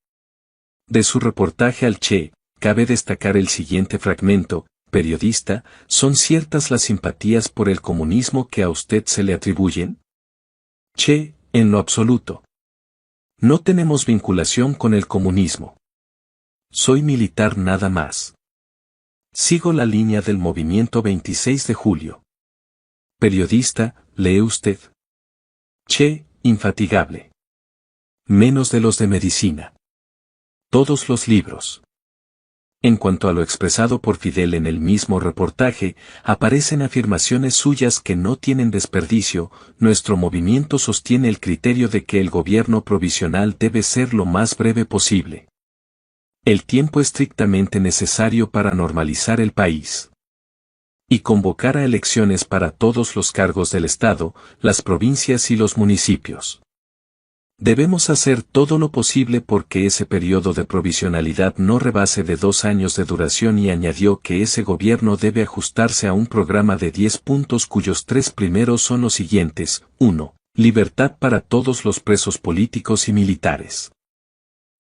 De su reportaje al Che, cabe destacar el siguiente fragmento: periodista, ¿son ciertas las simpatías por el comunismo que a usted se le atribuyen? Che, en lo absoluto. No tenemos vinculación con el comunismo. Soy militar nada más. Sigo la línea del movimiento 26 de julio. Periodista, ¿lee usted? Che, infatigable. Menos de los de medicina. Todos los libros. En cuanto a lo expresado por Fidel en el mismo reportaje, aparecen afirmaciones suyas que no tienen desperdicio. Nuestro movimiento sostiene el criterio de que el gobierno provisional debe ser lo más breve posible. El tiempo estrictamente necesario para normalizar el país. Y convocar a elecciones para todos los cargos del Estado, las provincias y los municipios. Debemos hacer todo lo posible porque ese periodo de provisionalidad no rebase de 2 años de duración, y añadió que ese gobierno debe ajustarse a un programa de 10 puntos cuyos 3 primeros son los siguientes: 1. Libertad para todos los presos políticos y militares.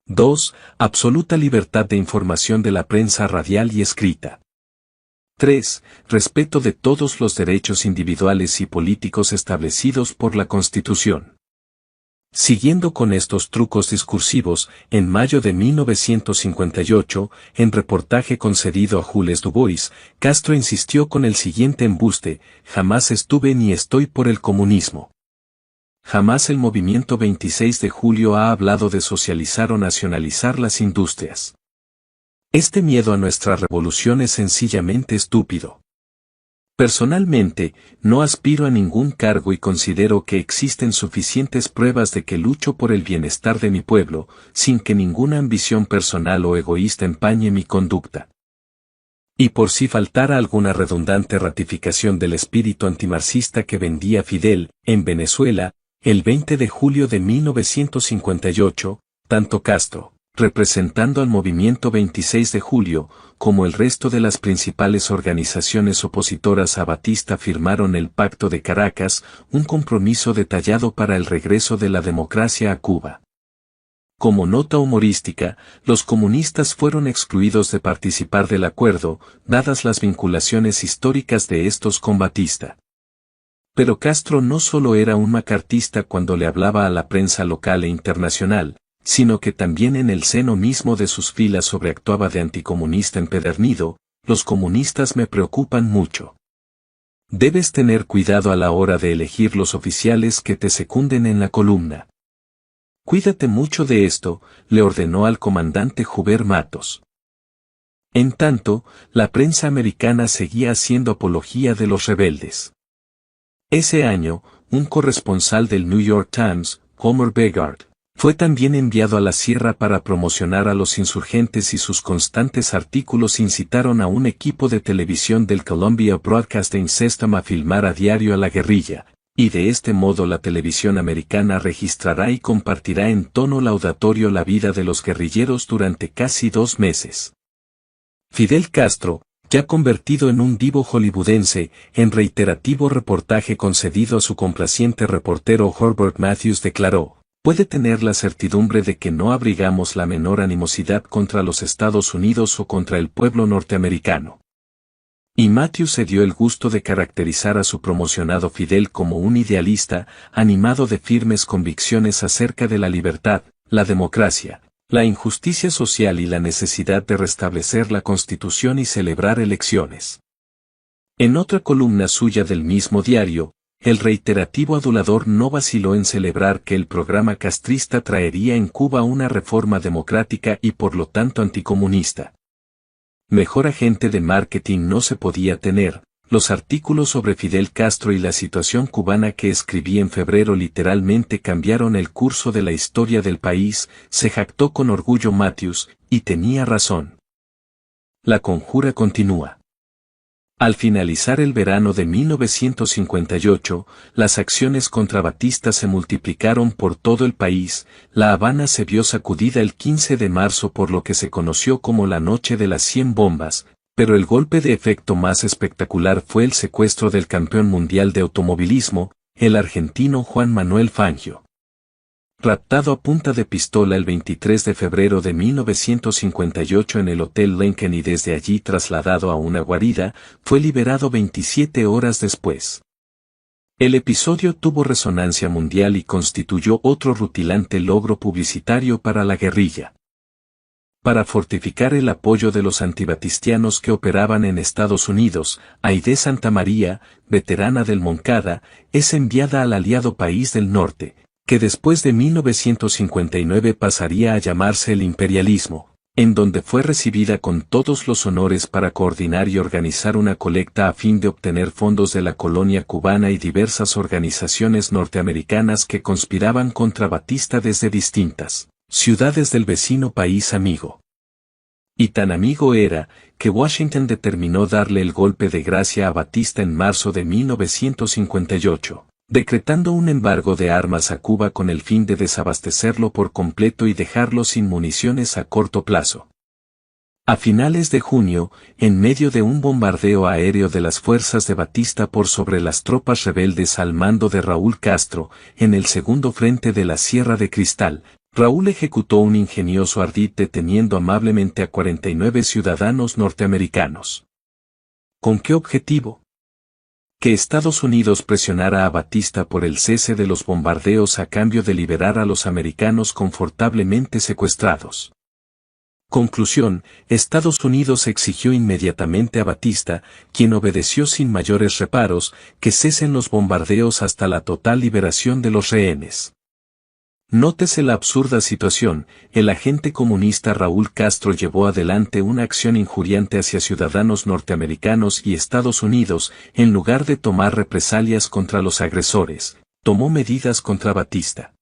2. Absoluta libertad de información de la prensa radial y escrita. 3. Respeto de todos los derechos individuales y políticos establecidos por la Constitución. Siguiendo con estos trucos discursivos, en mayo de 1958, en reportaje concedido a Jules Dubois, Castro insistió con el siguiente embuste: jamás estuve ni estoy por el comunismo. Jamás el movimiento 26 de julio ha hablado de socializar o nacionalizar las industrias. Este miedo a nuestra revolución es sencillamente estúpido. Personalmente, no aspiro a ningún cargo y considero que existen suficientes pruebas de que lucho por el bienestar de mi pueblo, sin que ninguna ambición personal o egoísta empañe mi conducta. Y por si faltara alguna redundante ratificación del espíritu antimarxista que vendía Fidel, en Venezuela, el 20 de julio de 1958, tanto Castro, representando al movimiento 26 de julio, como el resto de las principales organizaciones opositoras a Batista firmaron el Pacto de Caracas, un compromiso detallado para el regreso de la democracia a Cuba. Como nota humorística, los comunistas fueron excluidos de participar del acuerdo, dadas las vinculaciones históricas de estos con Batista. Pero Castro no solo era un macartista cuando le hablaba a la prensa local e internacional, sino que también en el seno mismo de sus filas sobreactuaba de anticomunista empedernido: los comunistas me preocupan mucho. Debes tener cuidado a la hora de elegir los oficiales que te secunden en la columna. Cuídate mucho de esto, le ordenó al comandante Hubert Matos. En tanto, la prensa americana seguía haciendo apología de los rebeldes. Ese año, un corresponsal del New York Times, Homer Begard, fue también enviado a la sierra para promocionar a los insurgentes, y sus constantes artículos incitaron a un equipo de televisión del Columbia Broadcasting System a filmar a diario a la guerrilla, y de este modo la televisión americana registrará y compartirá en tono laudatorio la vida de los guerrilleros durante casi 2 meses. Fidel Castro, ya convertido en un divo hollywoodense, en reiterativo reportaje concedido a su complaciente reportero Herbert Matthews declaró: puede tener la certidumbre de que no abrigamos la menor animosidad contra los Estados Unidos o contra el pueblo norteamericano. Y Matthews se dio el gusto de caracterizar a su promocionado Fidel como un idealista, animado de firmes convicciones acerca de la libertad, la democracia, la injusticia social y la necesidad de restablecer la Constitución y celebrar elecciones. En otra columna suya del mismo diario, el reiterativo adulador no vaciló en celebrar que el programa castrista traería en Cuba una reforma democrática y por lo tanto anticomunista. Mejor agente de marketing no se podía tener. Los artículos sobre Fidel Castro y la situación cubana que escribí en febrero literalmente cambiaron el curso de la historia del país, se jactó con orgullo Matthews, y tenía razón. La conjura continúa. Al finalizar el verano de 1958, las acciones contra Batista se multiplicaron por todo el país. La Habana se vio sacudida el 15 de marzo por lo que se conoció como la Noche de las 100 bombas, pero el golpe de efecto más espectacular fue el secuestro del campeón mundial de automovilismo, el argentino Juan Manuel Fangio. Raptado a punta de pistola el 23 de febrero de 1958 en el Hotel Lincoln y desde allí trasladado a una guarida, fue liberado 27 horas después. El episodio tuvo resonancia mundial y constituyó otro rutilante logro publicitario para la guerrilla. Para fortificar el apoyo de los antibatistianos que operaban en Estados Unidos, Aide Santamaría, veterana del Moncada, es enviada al aliado país del norte, que después de 1959 pasaría a llamarse el imperialismo, en donde fue recibida con todos los honores para coordinar y organizar una colecta a fin de obtener fondos de la colonia cubana y diversas organizaciones norteamericanas que conspiraban contra Batista desde distintas ciudades del vecino país amigo. Y tan amigo era, que Washington determinó darle el golpe de gracia a Batista en marzo de 1958. Decretando un embargo de armas a Cuba con el fin de desabastecerlo por completo y dejarlo sin municiones a corto plazo. A finales de junio, en medio de un bombardeo aéreo de las fuerzas de Batista por sobre las tropas rebeldes al mando de Raúl Castro, en el segundo frente de la Sierra de Cristal, Raúl ejecutó un ingenioso ardid deteniendo amablemente a 49 ciudadanos norteamericanos. ¿Con qué objetivo? Que Estados Unidos presionara a Batista por el cese de los bombardeos a cambio de liberar a los americanos confortablemente secuestrados. Conclusión, Estados Unidos exigió inmediatamente a Batista, quien obedeció sin mayores reparos, que cesen los bombardeos hasta la total liberación de los rehenes. Nótese la absurda situación, el agente comunista Raúl Castro llevó adelante una acción injuriante hacia ciudadanos norteamericanos y Estados Unidos, en lugar de tomar represalias contra los agresores, tomó medidas contra Batista.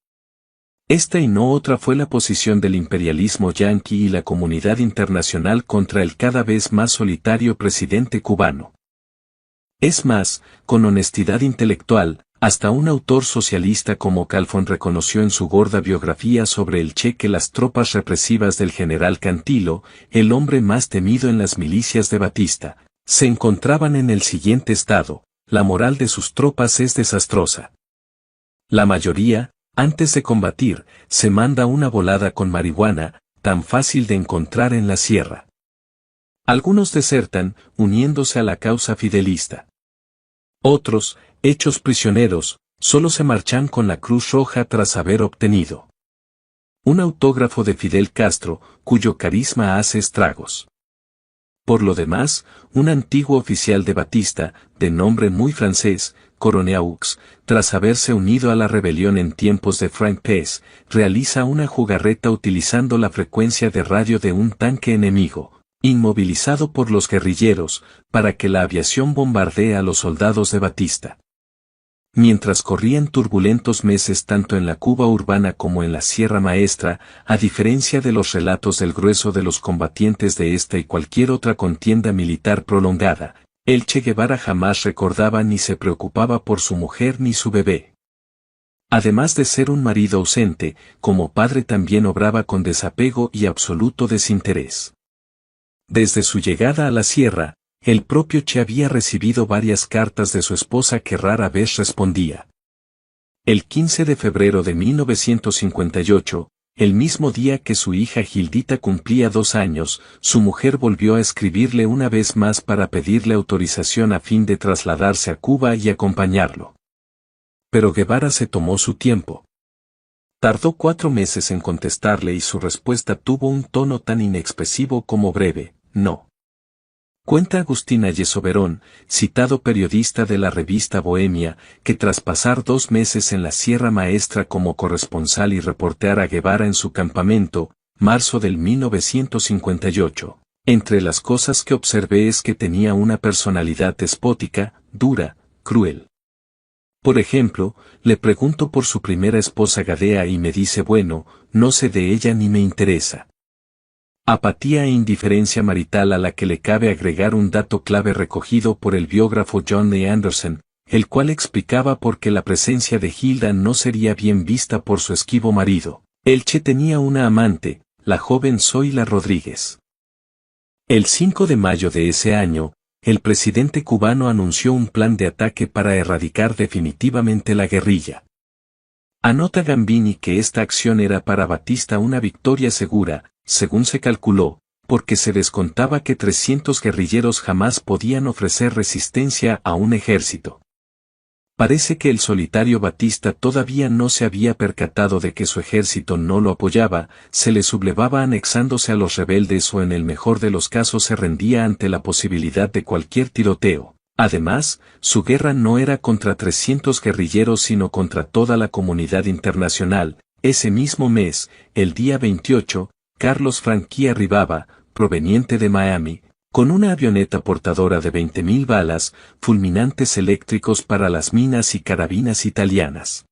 Esta y no otra fue la posición del imperialismo yanqui y la comunidad internacional contra el cada vez más solitario presidente cubano. Es más, con honestidad intelectual, hasta un autor socialista como Calfón reconoció en su gorda biografía sobre el Che que las tropas represivas del general Cantilo, el hombre más temido en las milicias de Batista, se encontraban en el siguiente estado: la moral de sus tropas es desastrosa. La mayoría, antes de combatir, se manda una volada con marihuana, tan fácil de encontrar en la sierra. Algunos desertan, uniéndose a la causa fidelista. Otros, hechos prisioneros, solo se marchan con la Cruz Roja tras haber obtenido un autógrafo de Fidel Castro, cuyo carisma hace estragos. Por lo demás, un antiguo oficial de Batista, de nombre muy francés, Coroneaux, tras haberse unido a la rebelión en tiempos de Frank Pez, realiza una jugarreta utilizando la frecuencia de radio de un tanque enemigo, inmovilizado por los guerrilleros, para que la aviación bombardee a los soldados de Batista. Mientras corrían turbulentos meses tanto en la Cuba urbana como en la Sierra Maestra, a diferencia de los relatos del grueso de los combatientes de esta y cualquier otra contienda militar prolongada, el Che Guevara jamás recordaba ni se preocupaba por su mujer ni su bebé. Además de ser un marido ausente, como padre también obraba con desapego y absoluto desinterés. Desde su llegada a la sierra, el propio Che había recibido varias cartas de su esposa que rara vez respondía. El 15 de febrero de 1958, el mismo día que su hija Gildita cumplía 2 años, su mujer volvió a escribirle una vez más para pedirle autorización a fin de trasladarse a Cuba y acompañarlo. Pero Guevara se tomó su tiempo. Tardó 4 meses en contestarle y su respuesta tuvo un tono tan inexpresivo como breve: no. Cuenta Agustín Alleso Verón, citado periodista de la revista Bohemia, que tras pasar 2 meses en la Sierra Maestra como corresponsal y reportear a Guevara en su campamento, marzo del 1958, entre las cosas que observé es que tenía una personalidad despótica, dura, cruel. Por ejemplo, le pregunto por su primera esposa Gadea y me dice: bueno, no sé de ella ni me interesa. Apatía e indiferencia marital, a la que le cabe agregar un dato clave recogido por el biógrafo John Lee Anderson, el cual explicaba por qué la presencia de Gilda no sería bien vista por su esquivo marido. El Che tenía una amante, la joven Zoila Rodríguez. El 5 de mayo de ese año, el presidente cubano anunció un plan de ataque para erradicar definitivamente la guerrilla. Anota Gambini que esta acción era para Batista una victoria segura, según se calculó, porque se descontaba que 300 guerrilleros jamás podían ofrecer resistencia a un ejército. Parece que el solitario Batista todavía no se había percatado de que su ejército no lo apoyaba, se le sublevaba anexándose a los rebeldes o en el mejor de los casos se rendía ante la posibilidad de cualquier tiroteo. Además, su guerra no era contra 300 guerrilleros sino contra toda la comunidad internacional. Ese mismo mes, el día 28, Carlos Franqui arribaba, proveniente de Miami, con una avioneta portadora de 20.000 balas, fulminantes eléctricos para las minas y carabinas italianas.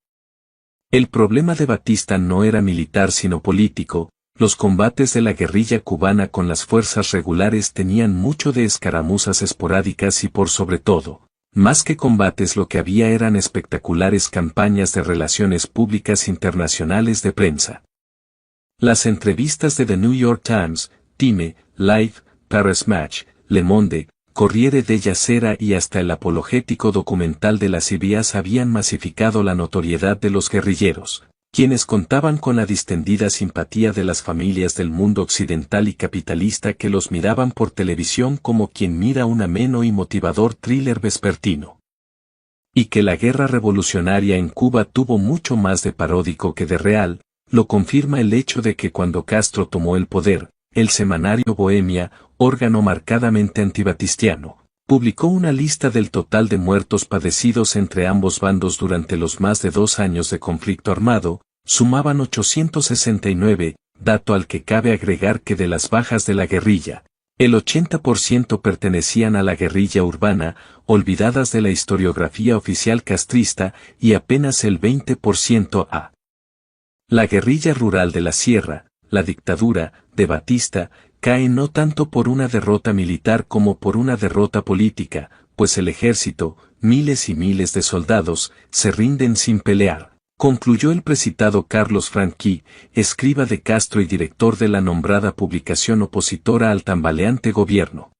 El problema de Batista no era militar sino político. Los combates de la guerrilla cubana con las fuerzas regulares tenían mucho de escaramuzas esporádicas y por sobre todo, más que combates lo que había eran espectaculares campañas de relaciones públicas internacionales de prensa. Las entrevistas de The New York Times, Time, Life, Paris Match, Le Monde, Corriere della Sera y hasta el apologético documental de la CBS habían masificado la notoriedad de los guerrilleros, quienes contaban con la distendida simpatía de las familias del mundo occidental y capitalista que los miraban por televisión como quien mira un ameno y motivador thriller vespertino. Y que la guerra revolucionaria en Cuba tuvo mucho más de paródico que de real, lo confirma el hecho de que cuando Castro tomó el poder, el semanario Bohemia, órgano marcadamente antibatistiano, publicó una lista del total de muertos padecidos entre ambos bandos durante los más de 2 años de conflicto armado, sumaban 869, dato al que cabe agregar que de las bajas de la guerrilla, el 80% pertenecían a la guerrilla urbana, olvidadas de la historiografía oficial castrista, y apenas el 20% a la guerrilla rural de la sierra. La dictadura de Batista cae no tanto por una derrota militar como por una derrota política, pues el ejército, miles y miles de soldados, se rinden sin pelear, concluyó el precitado Carlos Franqui, escriba de Castro y director de la nombrada publicación opositora al tambaleante gobierno.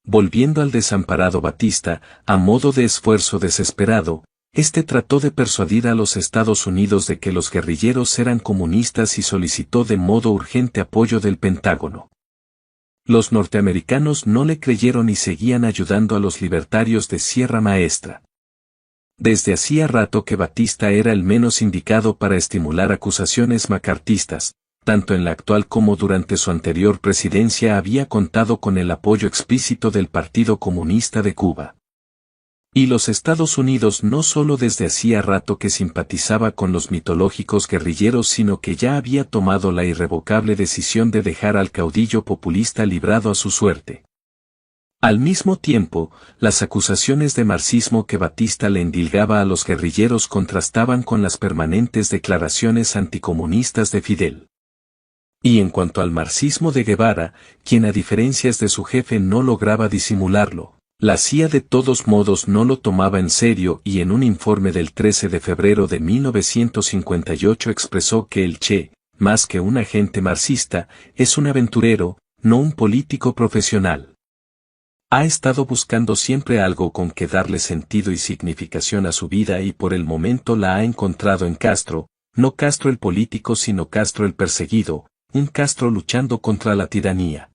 Volviendo al desamparado Batista, a modo de esfuerzo desesperado, este trató de persuadir a los Estados Unidos de que los guerrilleros eran comunistas y solicitó de modo urgente apoyo del Pentágono. Los norteamericanos no le creyeron y seguían ayudando a los libertarios de Sierra Maestra. Desde hacía rato que Batista era el menos indicado para estimular acusaciones macartistas, tanto en la actual como durante su anterior presidencia había contado con el apoyo explícito del Partido Comunista de Cuba. Y los Estados Unidos no solo desde hacía rato que simpatizaba con los mitológicos guerrilleros sino que ya había tomado la irrevocable decisión de dejar al caudillo populista librado a su suerte. Al mismo tiempo, las acusaciones de marxismo que Batista le endilgaba a los guerrilleros contrastaban con las permanentes declaraciones anticomunistas de Fidel. Y en cuanto al marxismo de Guevara, quien a diferencias de su jefe no lograba disimularlo, la CIA de todos modos no lo tomaba en serio y en un informe del 13 de febrero de 1958 expresó que el Che, más que un agente marxista, es un aventurero, no un político profesional. Ha estado buscando siempre algo con que darle sentido y significación a su vida y por el momento la ha encontrado en Castro, no Castro el político sino Castro el perseguido, un Castro luchando contra la tiranía.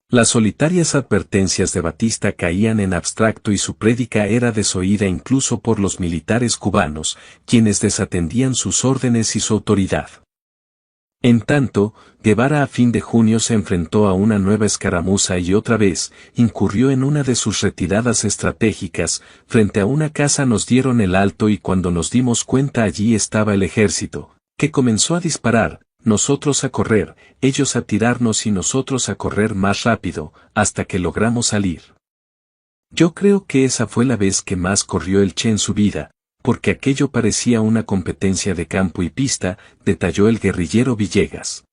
Las solitarias advertencias de Batista caían en abstracto y su prédica era desoída incluso por los militares cubanos, quienes desatendían sus órdenes y su autoridad. En tanto, Guevara a fin de junio se enfrentó a una nueva escaramuza y otra vez, incurrió en una de sus retiradas estratégicas, frente a una casa nos dieron el alto y cuando nos dimos cuenta allí estaba el ejército, que comenzó a disparar, nosotros a correr, ellos a tirarnos y nosotros a correr más rápido, hasta que logramos salir. Yo creo que esa fue la vez que más corrió el Che en su vida, porque aquello parecía una competencia de campo y pista, detalló el guerrillero Villegas.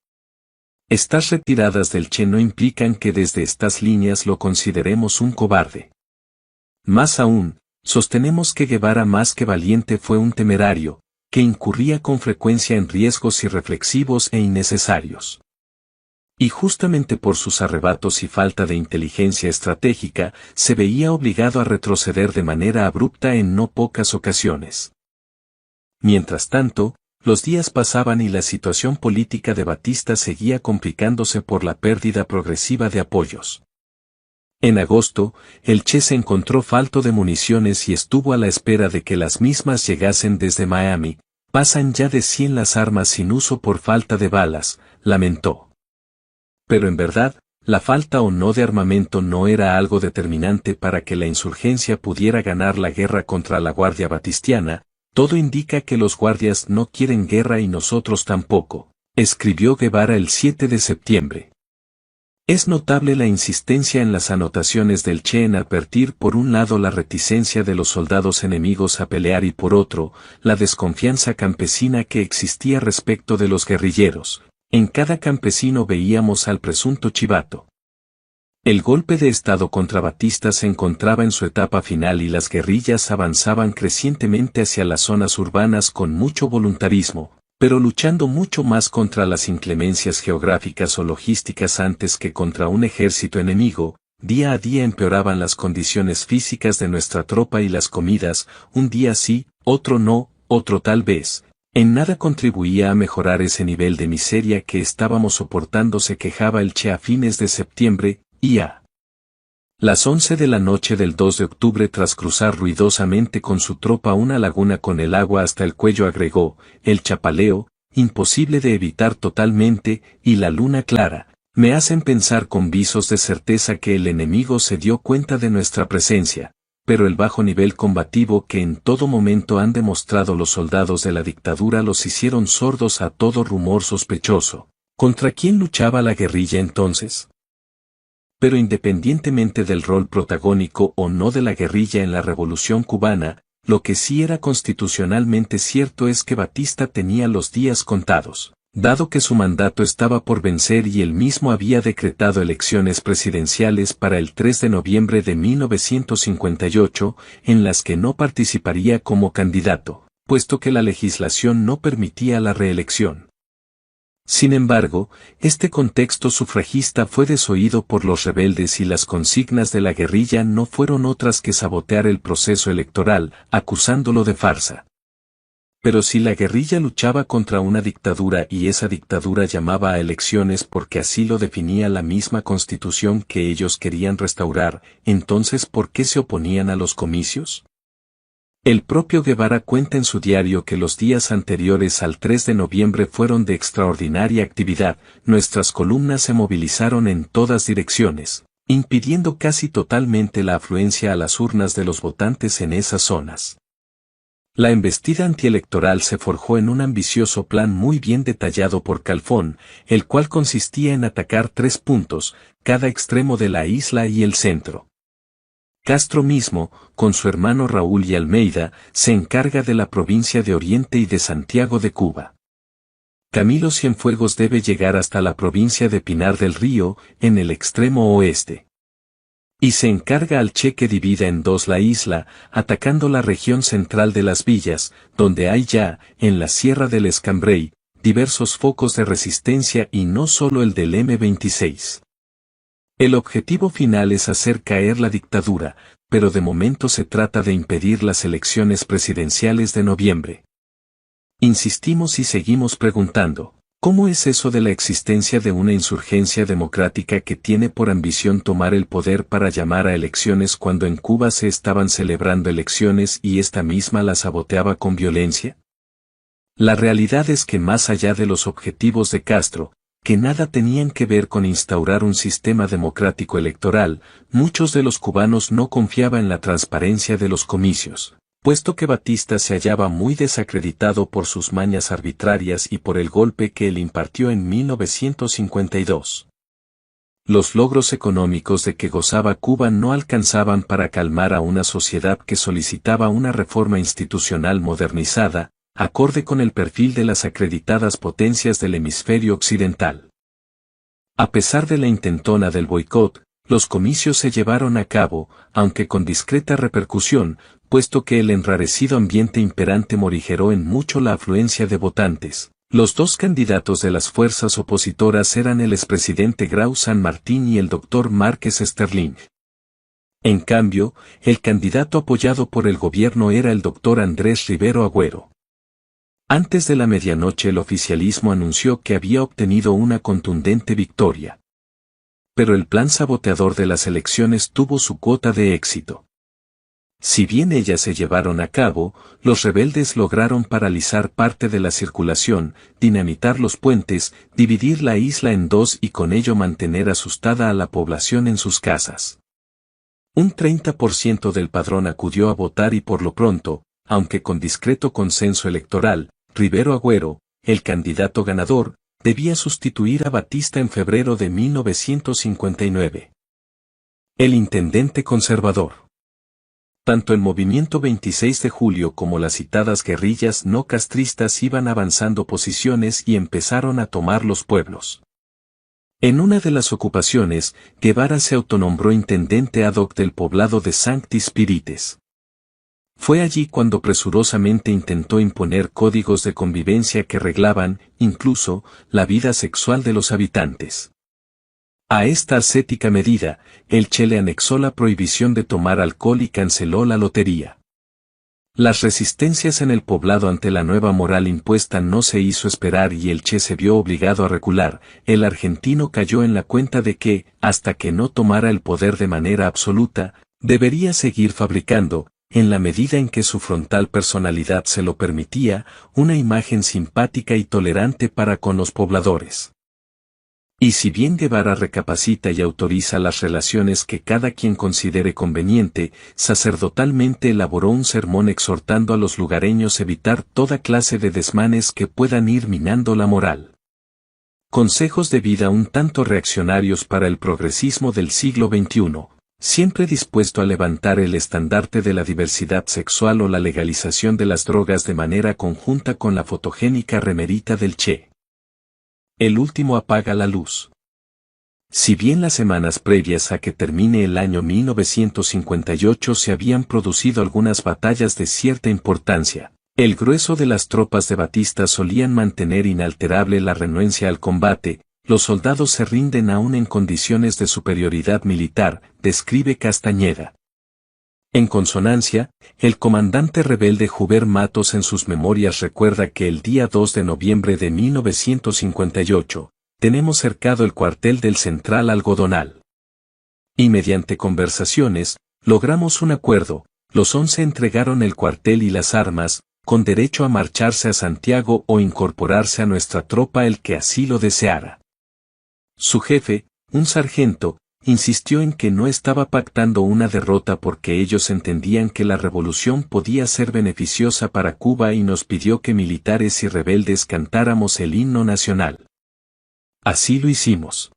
Estas retiradas del Che no implican que desde estas líneas lo consideremos un cobarde. Más aún, sostenemos que Guevara más que valiente fue un temerario, que incurría con frecuencia en riesgos irreflexivos e innecesarios. Y justamente por sus arrebatos y falta de inteligencia estratégica, se veía obligado a retroceder de manera abrupta en no pocas ocasiones. Mientras tanto, los días pasaban y la situación política de Batista seguía complicándose por la pérdida progresiva de apoyos. En agosto, el Che se encontró falto de municiones y estuvo a la espera de que las mismas llegasen desde Miami. Pasan ya de 100 las armas sin uso por falta de balas, lamentó. Pero en verdad, la falta o no de armamento no era algo determinante para que la insurgencia pudiera ganar la guerra contra la Guardia Batistiana, todo indica que los guardias no quieren guerra y nosotros tampoco, escribió Guevara el 7 de septiembre. Es notable la insistencia en las anotaciones del Che en advertir por un lado la reticencia de los soldados enemigos a pelear y por otro, la desconfianza campesina que existía respecto de los guerrilleros. En cada campesino veíamos al presunto chivato. El golpe de Estado contra Batista se encontraba en su etapa final y las guerrillas avanzaban crecientemente hacia las zonas urbanas con mucho voluntarismo, pero luchando mucho más contra las inclemencias geográficas o logísticas antes que contra un ejército enemigo. Día a día empeoraban las condiciones físicas de nuestra tropa y las comidas, un día sí, otro no, otro tal vez. En nada contribuía a mejorar ese nivel de miseria que estábamos soportando, se quejaba el Che a fines de septiembre, y a las 11 de la noche del 2 de octubre tras cruzar ruidosamente con su tropa una laguna con el agua hasta el cuello agregó, el chapaleo, imposible de evitar totalmente, y la luna clara, me hacen pensar con visos de certeza que el enemigo se dio cuenta de nuestra presencia. Pero el bajo nivel combativo que en todo momento han demostrado los soldados de la dictadura los hicieron sordos a todo rumor sospechoso. ¿Contra quién luchaba la guerrilla entonces? Pero independientemente del rol protagónico o no de la guerrilla en la Revolución cubana, lo que sí era constitucionalmente cierto es que Batista tenía los días contados, dado que su mandato estaba por vencer y él mismo había decretado elecciones presidenciales para el 3 de noviembre de 1958, en las que no participaría como candidato, puesto que la legislación no permitía la reelección. Sin embargo, este contexto sufragista fue desoído por los rebeldes y las consignas de la guerrilla no fueron otras que sabotear el proceso electoral, acusándolo de farsa. Pero si la guerrilla luchaba contra una dictadura y esa dictadura llamaba a elecciones porque así lo definía la misma constitución que ellos querían restaurar, entonces ¿por qué se oponían a los comicios? El propio Guevara cuenta en su diario que los días anteriores al 3 de noviembre fueron de extraordinaria actividad, nuestras columnas se movilizaron en todas direcciones, impidiendo casi totalmente la afluencia a las urnas de los votantes en esas zonas. La embestida antielectoral se forjó en un ambicioso plan muy bien detallado por Calfón, el cual consistía en atacar 3 puntos, cada extremo de la isla y el centro. Castro mismo, con su hermano Raúl y Almeida, se encarga de la provincia de Oriente y de Santiago de Cuba. Camilo Cienfuegos debe llegar hasta la provincia de Pinar del Río, en el extremo oeste. Y se encarga al Che que divida en 2 la isla, atacando la región central de las villas, donde hay ya, en la Sierra del Escambray, diversos focos de resistencia y no solo el del M-26. El objetivo final es hacer caer la dictadura, pero de momento se trata de impedir las elecciones presidenciales de noviembre. Insistimos y seguimos preguntando, ¿cómo es eso de la existencia de una insurgencia democrática que tiene por ambición tomar el poder para llamar a elecciones cuando en Cuba se estaban celebrando elecciones y esta misma las saboteaba con violencia? La realidad es que más allá de los objetivos de Castro, que nada tenían que ver con instaurar un sistema democrático electoral, muchos de los cubanos no confiaban en la transparencia de los comicios, puesto que Batista se hallaba muy desacreditado por sus mañas arbitrarias y por el golpe que él impartió en 1952. Los logros económicos de que gozaba Cuba no alcanzaban para calmar a una sociedad que solicitaba una reforma institucional modernizada, acorde con el perfil de las acreditadas potencias del hemisferio occidental. A pesar de la intentona del boicot, los comicios se llevaron a cabo, aunque con discreta repercusión, puesto que el enrarecido ambiente imperante morigeró en mucho la afluencia de votantes. Los dos candidatos de las fuerzas opositoras eran el expresidente Grau San Martín y el doctor Márquez Sterling. En cambio, el candidato apoyado por el gobierno era el doctor Andrés Rivero Agüero. Antes de la medianoche el oficialismo anunció que había obtenido una contundente victoria. Pero el plan saboteador de las elecciones tuvo su cuota de éxito. Si bien ellas se llevaron a cabo, los rebeldes lograron paralizar parte de la circulación, dinamitar los puentes, dividir la isla en dos y con ello mantener asustada a la población en sus casas. Un 30% del padrón acudió a votar y por lo pronto, aunque con discreto consenso electoral, Rivero Agüero, el candidato ganador, debía sustituir a Batista en febrero de 1959. El intendente conservador. Tanto el movimiento 26 de julio como las citadas guerrillas no castristas iban avanzando posiciones y empezaron a tomar los pueblos. En una de las ocupaciones, Guevara se autonombró intendente ad hoc del poblado de Sancti Spíritus. Fue allí cuando presurosamente intentó imponer códigos de convivencia que reglaban, incluso, la vida sexual de los habitantes. A esta ascética medida, el Che le anexó la prohibición de tomar alcohol y canceló la lotería. Las resistencias en el poblado ante la nueva moral impuesta no se hizo esperar y el Che se vio obligado a recular. El argentino cayó en la cuenta de que, hasta que no tomara el poder de manera absoluta, debería seguir fabricando, en la medida en que su frontal personalidad se lo permitía, una imagen simpática y tolerante para con los pobladores. Y si bien Guevara recapacita y autoriza las relaciones que cada quien considere conveniente, sacerdotalmente elaboró un sermón exhortando a los lugareños evitar toda clase de desmanes que puedan ir minando la moral. Consejos de vida un tanto reaccionarios para el progresismo del siglo XXI, siempre dispuesto a levantar el estandarte de la diversidad sexual o la legalización de las drogas de manera conjunta con la fotogénica remerita del Che. El último apaga la luz. Si bien las semanas previas a que termine el año 1958 se habían producido algunas batallas de cierta importancia, el grueso de las tropas de Batista solían mantener inalterable la renuencia al combate. Los soldados se rinden aún en condiciones de superioridad militar, describe Castañeda. En consonancia, el comandante rebelde Juber Matos en sus memorias recuerda que el día 2 de noviembre de 1958, tenemos cercado el cuartel del Central Algodonal. Y mediante conversaciones, logramos un acuerdo, los 11 entregaron el cuartel y las armas, con derecho a marcharse a Santiago o incorporarse a nuestra tropa el que así lo deseara. Su jefe, un sargento, insistió en que no estaba pactando una derrota porque ellos entendían que la revolución podía ser beneficiosa para Cuba y nos pidió que militares y rebeldes cantáramos el himno nacional. Así lo hicimos.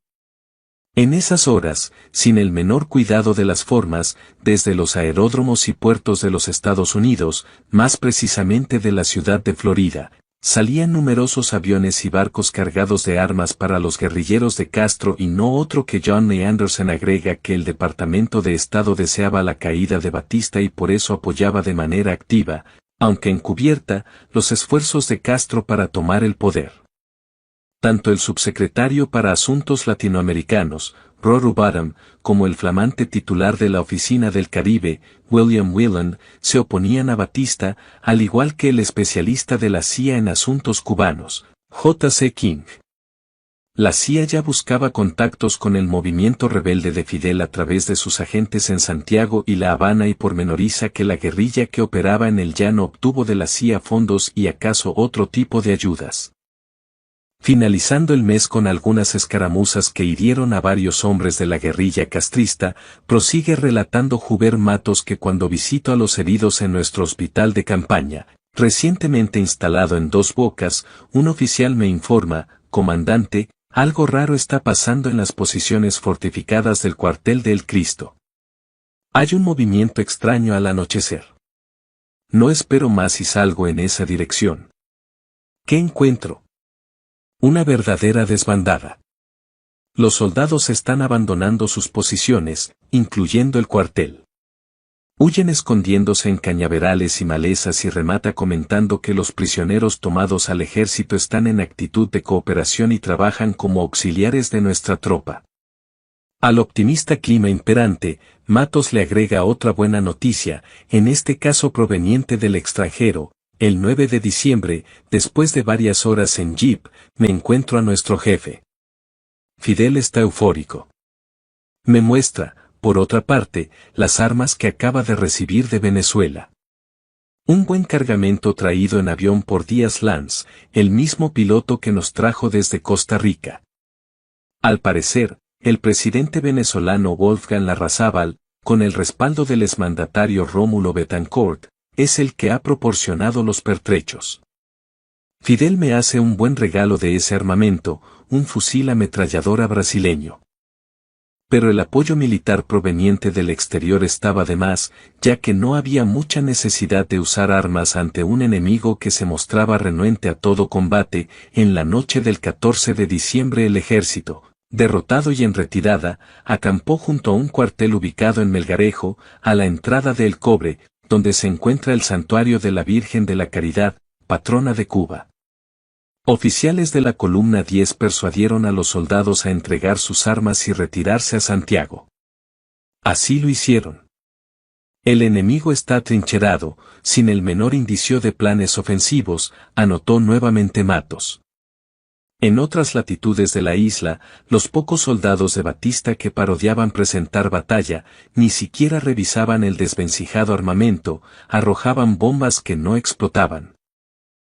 En esas horas, sin el menor cuidado de las formas, desde los aeródromos y puertos de los Estados Unidos, más precisamente de la ciudad de Florida, salían numerosos aviones y barcos cargados de armas para los guerrilleros de Castro y no otro que John E. Anderson agrega que el Departamento de Estado deseaba la caída de Batista y por eso apoyaba de manera activa, aunque encubierta, los esfuerzos de Castro para tomar el poder. Tanto el subsecretario para Asuntos Latinoamericanos, Rory Bottom, como el flamante titular de la Oficina del Caribe, William Whelan, se oponían a Batista, al igual que el especialista de la CIA en asuntos cubanos, J.C. King. La CIA ya buscaba contactos con el movimiento rebelde de Fidel a través de sus agentes en Santiago y La Habana y pormenoriza que la guerrilla que operaba en el llano obtuvo de la CIA fondos y acaso otro tipo de ayudas. Finalizando el mes con algunas escaramuzas que hirieron a varios hombres de la guerrilla castrista, prosigue relatando Juber Matos que cuando visito a los heridos en nuestro hospital de campaña, recientemente instalado en Dos Bocas, un oficial me informa, comandante, algo raro está pasando en las posiciones fortificadas del cuartel del Cristo. Hay un movimiento extraño al anochecer. No espero más y salgo en esa dirección. ¿Qué encuentro? Una verdadera desbandada. Los soldados están abandonando sus posiciones, incluyendo el cuartel. Huyen escondiéndose en cañaverales y malezas y remata comentando que los prisioneros tomados al ejército están en actitud de cooperación y trabajan como auxiliares de nuestra tropa. Al optimista clima imperante, Matos le agrega otra buena noticia, en este caso proveniente del extranjero. El 9 de diciembre, después de varias horas en jeep, me encuentro a nuestro jefe. Fidel está eufórico. Me muestra, por otra parte, las armas que acaba de recibir de Venezuela. Un buen cargamento traído en avión por Díaz Lanz, el mismo piloto que nos trajo desde Costa Rica. Al parecer, el presidente venezolano Wolfgang Larrazábal, con el respaldo del exmandatario Rómulo Betancourt, es el que ha proporcionado los pertrechos. Fidel me hace un buen regalo de ese armamento, un fusil ametralladora brasileño. Pero el apoyo militar proveniente del exterior estaba de más, ya que no había mucha necesidad de usar armas ante un enemigo que se mostraba renuente a todo combate. En la noche del 14 de diciembre el ejército, derrotado y en retirada, acampó junto a un cuartel ubicado en Melgarejo, a la entrada de El Cobre, donde se encuentra el santuario de la Virgen de la Caridad, patrona de Cuba. Oficiales de la columna 10 persuadieron a los soldados a entregar sus armas y retirarse a Santiago. Así lo hicieron. El enemigo está atrincherado, sin el menor indicio de planes ofensivos, anotó nuevamente Matos. En otras latitudes de la isla, los pocos soldados de Batista que parodiaban presentar batalla, ni siquiera revisaban el desvencijado armamento, arrojaban bombas que no explotaban.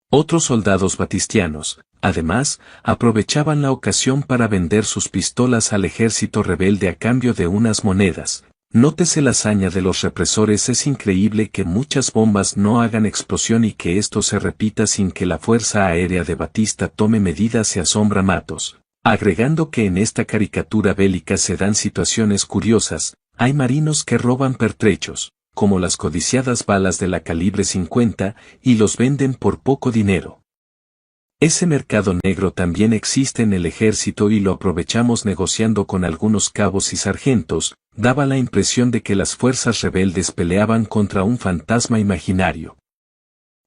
Otros soldados batistianos, además, aprovechaban la ocasión para vender sus pistolas al ejército rebelde a cambio de unas monedas. Nótese la hazaña de los represores. Es increíble que muchas bombas no hagan explosión y que esto se repita sin que la Fuerza Aérea de Batista tome medidas, se asombra Matos, agregando que en esta caricatura bélica se dan situaciones curiosas. Hay marinos que roban pertrechos, como las codiciadas balas de la calibre 50, y los venden por poco dinero. Ese mercado negro también existe en el ejército y lo aprovechamos negociando con algunos cabos y sargentos. Daba la impresión de que las fuerzas rebeldes peleaban contra un fantasma imaginario.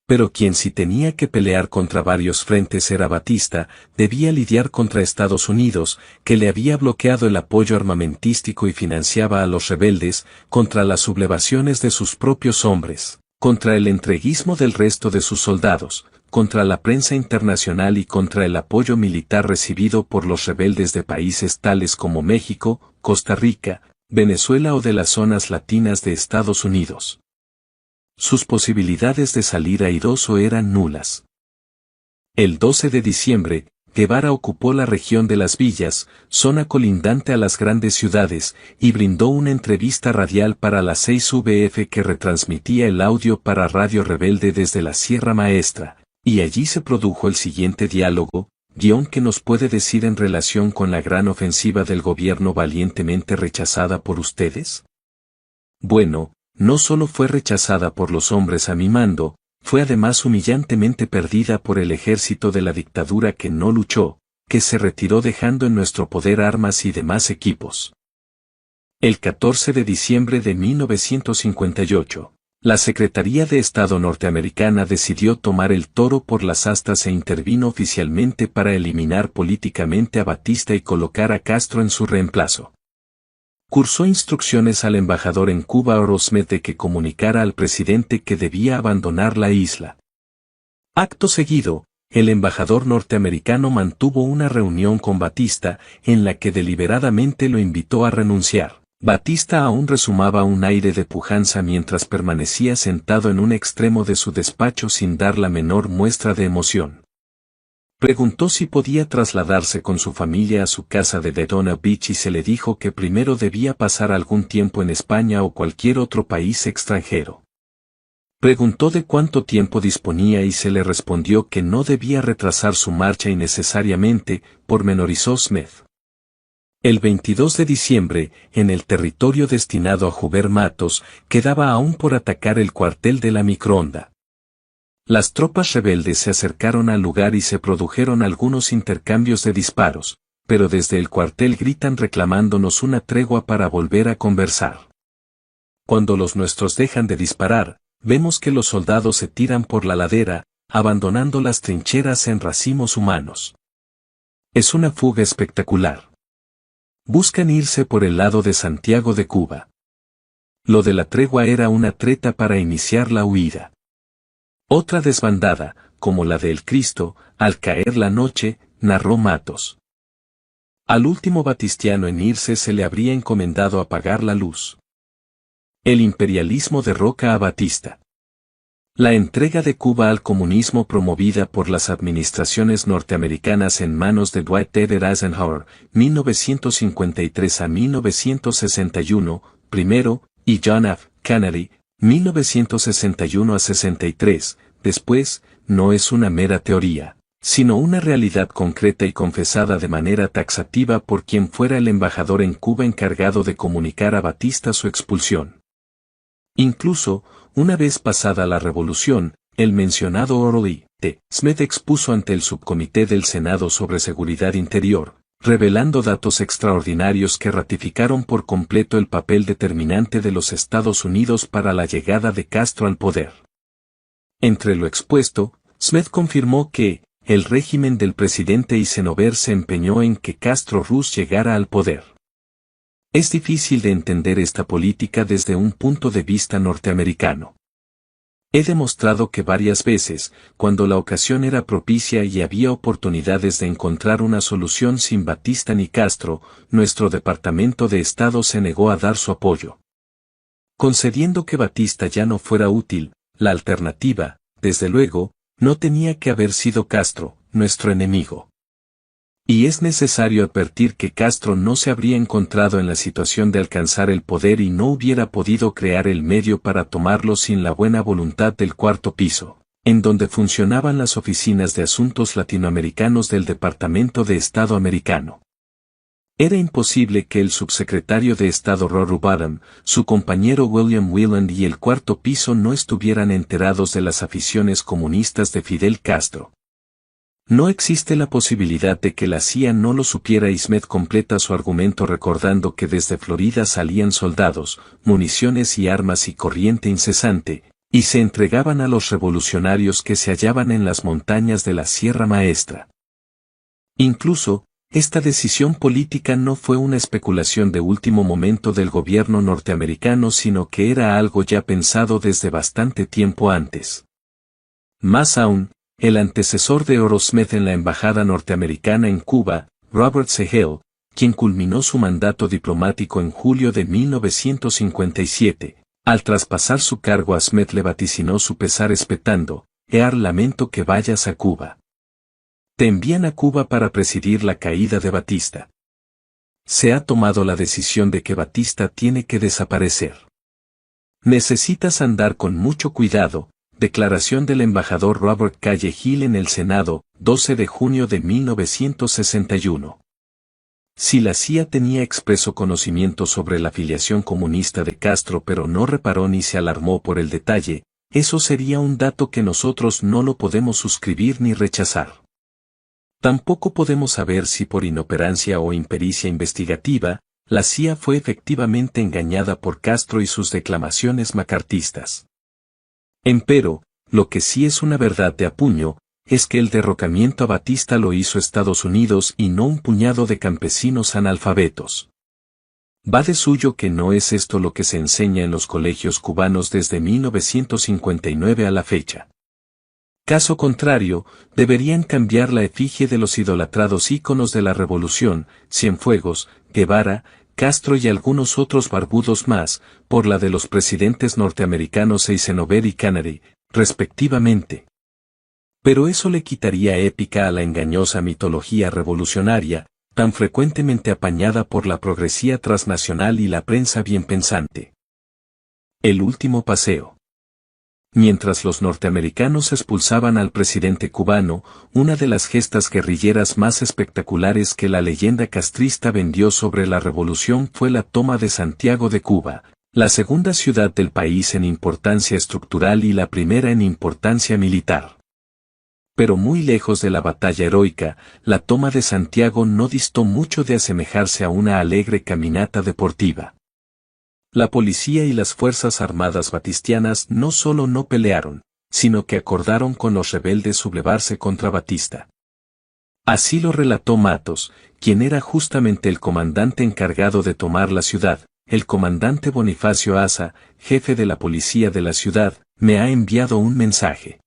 Pero quien sí tenía que pelear contra varios frentes era Batista, debía lidiar contra Estados Unidos, que le había bloqueado el apoyo armamentístico y financiaba a los rebeldes, contra las sublevaciones de sus propios hombres, contra el entreguismo del resto de sus soldados, contra la prensa internacional y contra el apoyo militar recibido por los rebeldes de países tales como México, Costa Rica, Venezuela o de las zonas latinas de Estados Unidos. Sus posibilidades de salir airoso eran nulas. El 12 de diciembre, Guevara ocupó la región de Las Villas, zona colindante a las grandes ciudades, y brindó una entrevista radial para la 6 VF que retransmitía el audio para Radio Rebelde desde la Sierra Maestra, y allí se produjo el siguiente diálogo, guión que nos puede decir en relación con la gran ofensiva del gobierno valientemente rechazada por ustedes. Bueno, no solo fue rechazada por los hombres a mi mando, fue además humillantemente perdida por el ejército de la dictadura que no luchó, que se retiró dejando en nuestro poder armas y demás equipos. El 14 de diciembre de 1958, La Secretaría de Estado norteamericana decidió tomar el toro por las astas e intervino oficialmente para eliminar políticamente a Batista y colocar a Castro en su reemplazo. Cursó instrucciones al embajador en Cuba Oro Smith de que comunicara al presidente que debía abandonar la isla. Acto seguido, el embajador norteamericano mantuvo una reunión con Batista en la que deliberadamente lo invitó a renunciar. Batista aún resumaba un aire de pujanza mientras permanecía sentado en un extremo de su despacho sin dar la menor muestra de emoción. Preguntó si podía trasladarse con su familia a su casa de Daytona Beach y se le dijo que primero debía pasar algún tiempo en España o cualquier otro país extranjero. Preguntó de cuánto tiempo disponía y se le respondió que no debía retrasar su marcha innecesariamente, pormenorizó Smith. El 22 de diciembre, en el territorio destinado a Hubert Matos, quedaba aún por atacar el cuartel de la microonda. Las tropas rebeldes se acercaron al lugar y se produjeron algunos intercambios de disparos, pero desde el cuartel gritan reclamándonos una tregua para volver a conversar. Cuando los nuestros dejan de disparar, vemos que los soldados se tiran por la ladera, abandonando las trincheras en racimos humanos. Es una fuga espectacular. Buscan irse por el lado de Santiago de Cuba. Lo de la tregua era una treta para iniciar la huida. Otra desbandada, como la de El Cristo, al caer la noche, narró Matos. Al último batistiano en irse se le habría encomendado apagar la luz. El imperialismo derroca a Batista. La entrega de Cuba al comunismo promovida por las administraciones norteamericanas en manos de Dwight D. Eisenhower, 1953 a 1961, primero, y John F. Kennedy, 1961 a 63, después, no es una mera teoría, sino una realidad concreta y confesada de manera taxativa por quien fuera el embajador en Cuba encargado de comunicar a Batista su expulsión. Incluso, una vez pasada la revolución, el mencionado Orly T. Smith expuso ante el subcomité del Senado sobre Seguridad Interior, revelando datos extraordinarios que ratificaron por completo el papel determinante de los Estados Unidos para la llegada de Castro al poder. Entre lo expuesto, Smith confirmó que, el régimen del presidente Eisenhower se empeñó en que Castro Ruz llegara al poder. Es difícil de entender esta política desde un punto de vista norteamericano. He demostrado que varias veces, cuando la ocasión era propicia y había oportunidades de encontrar una solución sin Batista ni Castro, nuestro Departamento de Estado se negó a dar su apoyo. Concediendo que Batista ya no fuera útil, la alternativa, desde luego, no tenía que haber sido Castro, nuestro enemigo. Y es necesario advertir que Castro no se habría encontrado en la situación de alcanzar el poder y no hubiera podido crear el medio para tomarlo sin la buena voluntad del cuarto piso, en donde funcionaban las oficinas de asuntos latinoamericanos del Departamento de Estado americano. Era imposible que el subsecretario de Estado Rory Bottom, su compañero William Wieland y el cuarto piso no estuvieran enterados de las aficiones comunistas de Fidel Castro. No existe la posibilidad de que la CIA no lo supiera y Smith completa su argumento recordando que desde Florida salían soldados, municiones y armas y corriente incesante, y se entregaban a los revolucionarios que se hallaban en las montañas de la Sierra Maestra. Incluso, esta decisión política no fue una especulación de último momento del gobierno norteamericano sino que era algo ya pensado desde bastante tiempo antes. Más aún, el antecesor de Oro Smith en la embajada norteamericana en Cuba, Robert C. Hale, quien culminó su mandato diplomático en julio de 1957, al traspasar su cargo a Smith le vaticinó su pesar espetando, lamento que vayas a Cuba. Te envían a Cuba para presidir la caída de Batista. Se ha tomado la decisión de que Batista tiene que desaparecer. Necesitas andar con mucho cuidado. Declaración del embajador Robert Calle-Hill en el Senado, 12 de junio de 1961. Si la CIA tenía expreso conocimiento sobre la afiliación comunista de Castro pero no reparó ni se alarmó por el detalle, eso sería un dato que nosotros no lo podemos suscribir ni rechazar. Tampoco podemos saber si por inoperancia o impericia investigativa, la CIA fue efectivamente engañada por Castro y sus declamaciones macartistas. Empero, lo que sí es una verdad de apuño, es que el derrocamiento a Batista lo hizo Estados Unidos y no un puñado de campesinos analfabetos. Va de suyo que no es esto lo que se enseña en los colegios cubanos desde 1959 a la fecha. Caso contrario, deberían cambiar la efigie de los idolatrados íconos de la revolución, Cienfuegos, Guevara, Castro y algunos otros barbudos más, por la de los presidentes norteamericanos Eisenhower y Kennedy, respectivamente. Pero eso le quitaría épica a la engañosa mitología revolucionaria, tan frecuentemente apañada por la progresía transnacional y la prensa bien pensante. El último paseo. Mientras los norteamericanos expulsaban al presidente cubano, una de las gestas guerrilleras más espectaculares que la leyenda castrista vendió sobre la revolución fue la toma de Santiago de Cuba, la segunda ciudad del país en importancia estructural y la primera en importancia militar. Pero muy lejos de la batalla heroica, la toma de Santiago no distó mucho de asemejarse a una alegre caminata deportiva. La policía y las fuerzas armadas batistianas no solo no pelearon, sino que acordaron con los rebeldes sublevarse contra Batista. Así lo relató Matos, quien era justamente el comandante encargado de tomar la ciudad. El comandante Bonifacio Asa, jefe de la policía de la ciudad, me ha enviado un mensaje,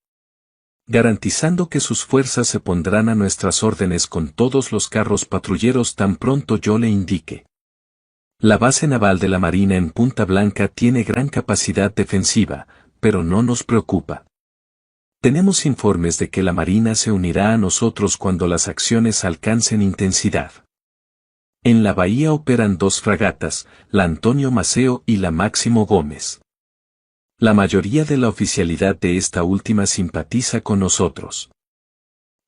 garantizando que sus fuerzas se pondrán a nuestras órdenes con todos los carros patrulleros tan pronto yo le indique. La base naval de la Marina en Punta Blanca tiene gran capacidad defensiva, pero no nos preocupa. Tenemos informes de que la Marina se unirá a nosotros cuando las acciones alcancen intensidad. En la bahía operan 2 fragatas, la Antonio Maceo y la Máximo Gómez. La mayoría de la oficialidad de esta última simpatiza con nosotros.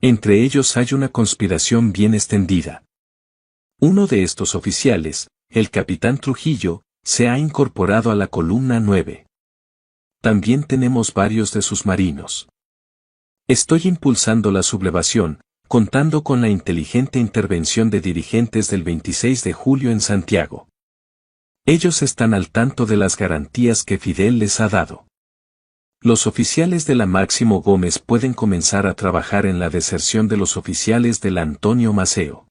Entre ellos hay una conspiración bien extendida. Uno de estos oficiales, el capitán Trujillo, se ha incorporado a la columna 9. También tenemos varios de sus marinos. Estoy impulsando la sublevación, contando con la inteligente intervención de dirigentes del 26 de julio en Santiago. Ellos están al tanto de las garantías que Fidel les ha dado. Los oficiales de la Máximo Gómez pueden comenzar a trabajar en la deserción de los oficiales de la Antonio Maceo.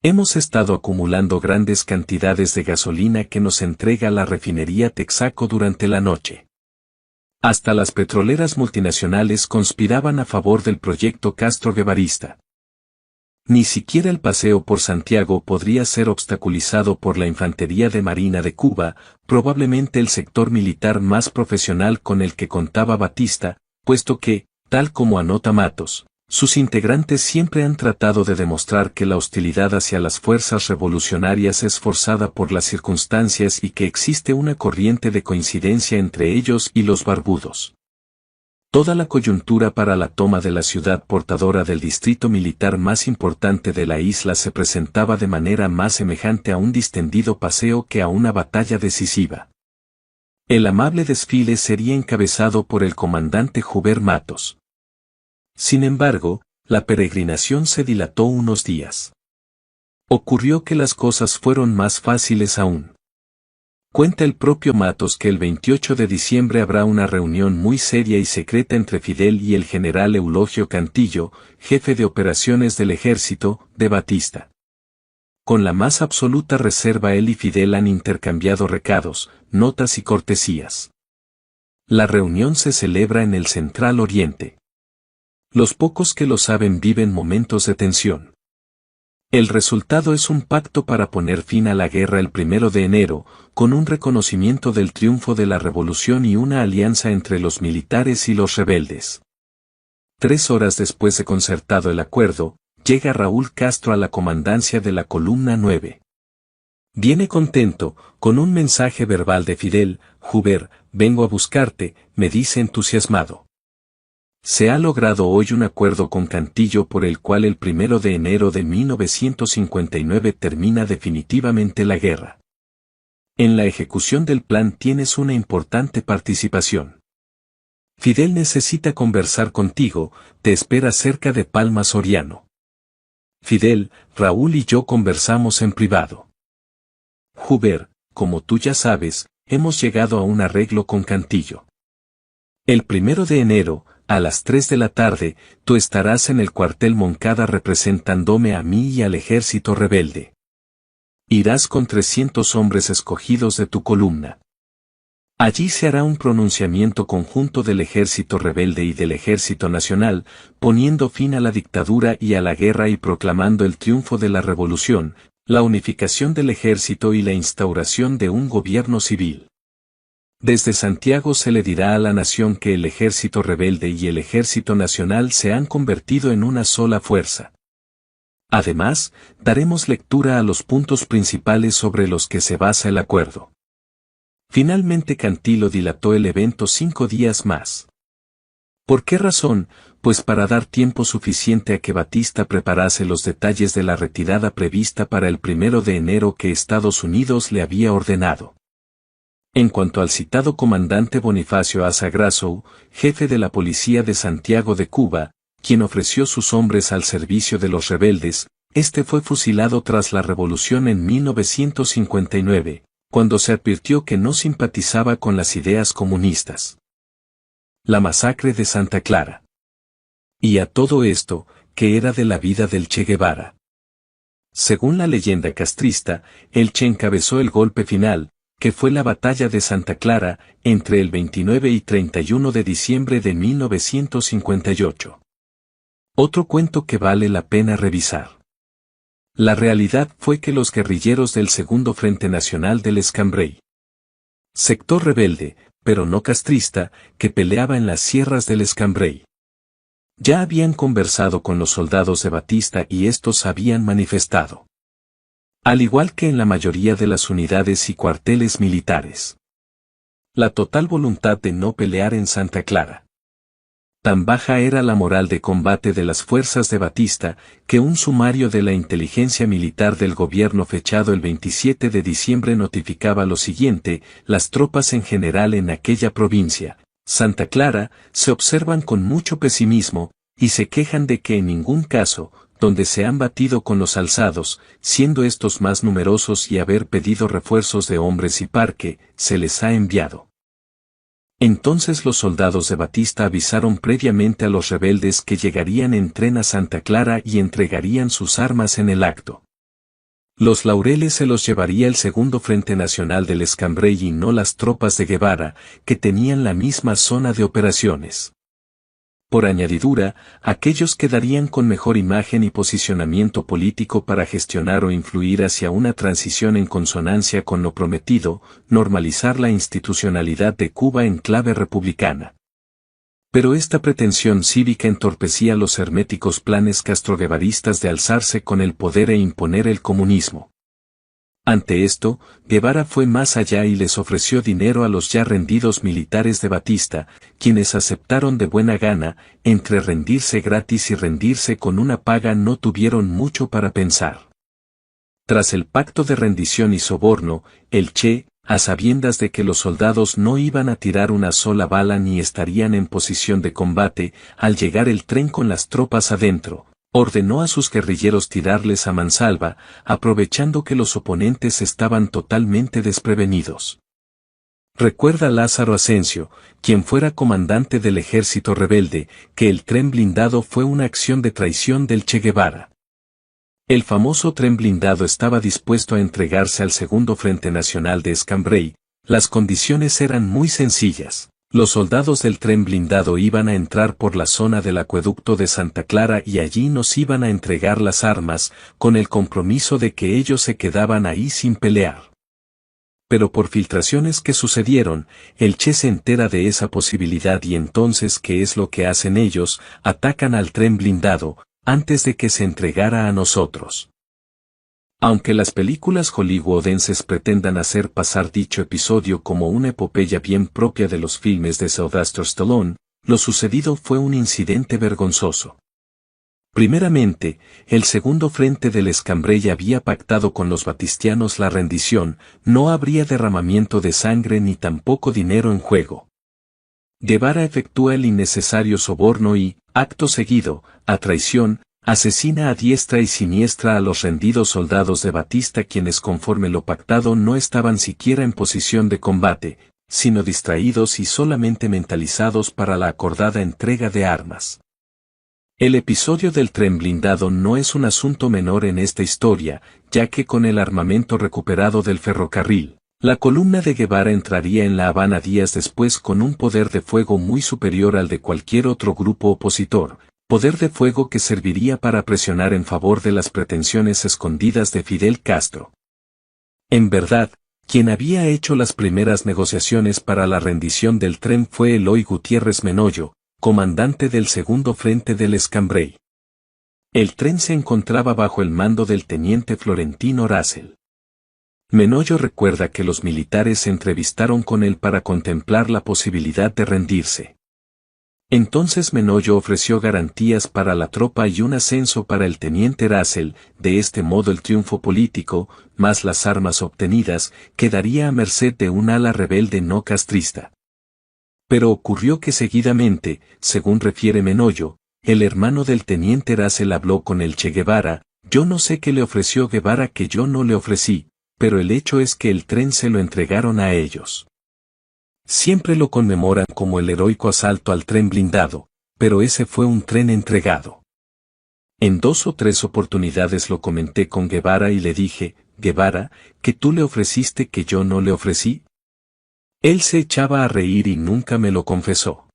Hemos estado acumulando grandes cantidades de gasolina que nos entrega la refinería Texaco durante la noche. Hasta las petroleras multinacionales conspiraban a favor del proyecto Castro Guevarista. Ni siquiera el paseo por Santiago podría ser obstaculizado por la Infantería de Marina de Cuba, probablemente el sector militar más profesional con el que contaba Batista, puesto que, tal como anota Matos, sus integrantes siempre han tratado de demostrar que la hostilidad hacia las fuerzas revolucionarias es forzada por las circunstancias y que existe una corriente de coincidencia entre ellos y los barbudos. Toda la coyuntura para la toma de la ciudad portadora del distrito militar más importante de la isla se presentaba de manera más semejante a un distendido paseo que a una batalla decisiva. El amable desfile sería encabezado por el comandante Juber Matos. Sin embargo, la peregrinación se dilató unos días. Ocurrió que las cosas fueron más fáciles aún. Cuenta el propio Matos que el 28 de diciembre habrá una reunión muy seria y secreta entre Fidel y el general Eulogio Cantillo, jefe de operaciones del ejército, de Batista. Con la más absoluta reserva él y Fidel han intercambiado recados, notas y cortesías. La reunión se celebra en el Central Oriente. Los pocos que lo saben viven momentos de tensión. El resultado es un pacto para poner fin a la guerra el 1 de enero, con un reconocimiento del triunfo de la revolución y una alianza entre los militares y los rebeldes. 3 horas después de concertado el acuerdo, llega Raúl Castro a la comandancia de la columna 9. Viene contento, con un mensaje verbal de Fidel: Juber, vengo a buscarte, me dice entusiasmado. Se ha logrado hoy un acuerdo con Cantillo por el cual el 1 de enero de 1959 termina definitivamente la guerra. En la ejecución del plan tienes una importante participación. Fidel necesita conversar contigo, te espera cerca de Palma Soriano. Fidel, Raúl y yo conversamos en privado. Juber, como tú ya sabes, hemos llegado a un arreglo con Cantillo. El 1 de enero, a las 3 de la tarde, tú estarás en el cuartel Moncada representándome a mí y al ejército rebelde. Irás con 300 hombres escogidos de tu columna. Allí se hará un pronunciamiento conjunto del ejército rebelde y del ejército nacional, poniendo fin a la dictadura y a la guerra y proclamando el triunfo de la revolución, la unificación del ejército y la instauración de un gobierno civil. Desde Santiago se le dirá a la nación que el ejército rebelde y el ejército nacional se han convertido en una sola fuerza. Además, daremos lectura a los puntos principales sobre los que se basa el acuerdo. Finalmente Cantilo dilató el evento 5 días más. ¿Por qué razón? Pues para dar tiempo suficiente a que Batista preparase los detalles de la retirada prevista para el 1 de enero que Estados Unidos le había ordenado. En cuanto al citado comandante Bonifacio Asa Grasso, jefe de la policía de Santiago de Cuba, quien ofreció sus hombres al servicio de los rebeldes, este fue fusilado tras la revolución en 1959, cuando se advirtió que no simpatizaba con las ideas comunistas. La masacre de Santa Clara. Y a todo esto, ¿qué era de la vida del Che Guevara? Según la leyenda castrista, el Che encabezó el golpe final, que fue la batalla de Santa Clara, entre el 29 y 31 de diciembre de 1958. Otro cuento que vale la pena revisar. La realidad fue que los guerrilleros del Segundo Frente Nacional del Escambray, sector rebelde, pero no castrista, que peleaba en las sierras del Escambray, ya habían conversado con los soldados de Batista y estos habían manifestado, al igual que en la mayoría de las unidades y cuarteles militares, la total voluntad de no pelear en Santa Clara. Tan baja era la moral de combate de las fuerzas de Batista, que un sumario de la inteligencia militar del gobierno fechado el 27 de diciembre notificaba lo siguiente: las tropas en general en aquella provincia, Santa Clara, se observan con mucho pesimismo, y se quejan de que en ningún caso, donde se han batido con los alzados, siendo estos más numerosos y haber pedido refuerzos de hombres y parque, se les ha enviado. Entonces los soldados de Batista avisaron previamente a los rebeldes que llegarían en tren a Santa Clara y entregarían sus armas en el acto. Los laureles se los llevaría el Segundo Frente Nacional del Escambray y no las tropas de Guevara, que tenían la misma zona de operaciones. Por añadidura, aquellos quedarían con mejor imagen y posicionamiento político para gestionar o influir hacia una transición en consonancia con lo prometido, normalizar la institucionalidad de Cuba en clave republicana. Pero esta pretensión cívica entorpecía los herméticos planes castroguevaristas de alzarse con el poder e imponer el comunismo. Ante esto, Guevara fue más allá y les ofreció dinero a los ya rendidos militares de Batista, quienes aceptaron de buena gana. Entre rendirse gratis y rendirse con una paga no tuvieron mucho para pensar. Tras el pacto de rendición y soborno, el Che, a sabiendas de que los soldados no iban a tirar una sola bala ni estarían en posición de combate, al llegar el tren con las tropas adentro, ordenó a sus guerrilleros tirarles a mansalva, aprovechando que los oponentes estaban totalmente desprevenidos. Recuerda Lázaro Asensio, quien fuera comandante del ejército rebelde, que el tren blindado fue una acción de traición del Che Guevara. El famoso tren blindado estaba dispuesto a entregarse al Segundo Frente Nacional de Escambray. Las condiciones eran muy sencillas. Los soldados del tren blindado iban a entrar por la zona del acueducto de Santa Clara y allí nos iban a entregar las armas, con el compromiso de que ellos se quedaban ahí sin pelear. Pero por filtraciones que sucedieron, el Che se entera de esa posibilidad y entonces, ¿qué es lo que hacen ellos? Atacan al tren blindado, antes de que se entregara a nosotros. Aunque las películas hollywoodenses pretendan hacer pasar dicho episodio como una epopeya bien propia de los filmes de Sylvester Stallone, lo sucedido fue un incidente vergonzoso. Primeramente, el Segundo Frente del Escambray había pactado con los batistianos la rendición, no habría derramamiento de sangre ni tampoco dinero en juego. Guevara efectúa el innecesario soborno y, acto seguido, a traición, asesina a diestra y siniestra a los rendidos soldados de Batista quienes conforme lo pactado no estaban siquiera en posición de combate, sino distraídos y solamente mentalizados para la acordada entrega de armas. El episodio del tren blindado no es un asunto menor en esta historia, ya que con el armamento recuperado del ferrocarril, la columna de Guevara entraría en La Habana días después con un poder de fuego muy superior al de cualquier otro grupo opositor, poder de fuego que serviría para presionar en favor de las pretensiones escondidas de Fidel Castro. En verdad, quien había hecho las primeras negociaciones para la rendición del tren fue Eloy Gutiérrez Menoyo, comandante del segundo frente del Escambray. El tren se encontraba bajo el mando del teniente Florentino Russell. Menoyo recuerda que los militares se entrevistaron con él para contemplar la posibilidad de rendirse. Entonces Menoyo ofreció garantías para la tropa y un ascenso para el teniente Russell, de este modo el triunfo político, más las armas obtenidas, quedaría a merced de un ala rebelde no castrista. Pero ocurrió que seguidamente, según refiere Menoyo, el hermano del teniente Russell habló con el Che Guevara, yo no sé qué le ofreció Guevara que yo no le ofrecí, pero el hecho es que el tren se lo entregaron a ellos. Siempre lo conmemoran como el heroico asalto al tren blindado, pero ese fue un tren entregado. En 2 o 3 oportunidades lo comenté con Guevara y le dije, Guevara, ¿que tú le ofreciste que yo no le ofrecí? Él se echaba a reír y nunca me lo confesó.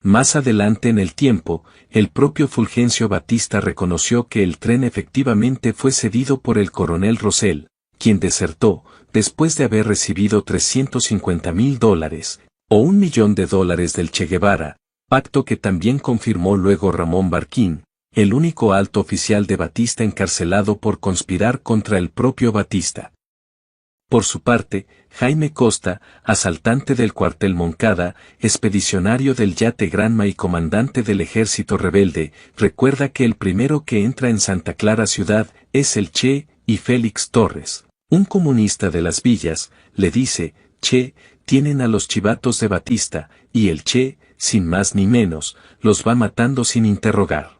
Más adelante en el tiempo, el propio Fulgencio Batista reconoció que el tren efectivamente fue cedido por el coronel Rosell, quien desertó, después de haber recibido $350,000, o $1 millón del Che Guevara, pacto que también confirmó luego Ramón Barquín, el único alto oficial de Batista encarcelado por conspirar contra el propio Batista. Por su parte, Jaime Costa, asaltante del cuartel Moncada, expedicionario del yate Granma y comandante del ejército rebelde, recuerda que el primero que entra en Santa Clara ciudad es el Che, y Félix Torres, un comunista de las villas, le dice, Che, tienen a los chivatos de Batista, y el Che, sin más ni menos, los va matando sin interrogar.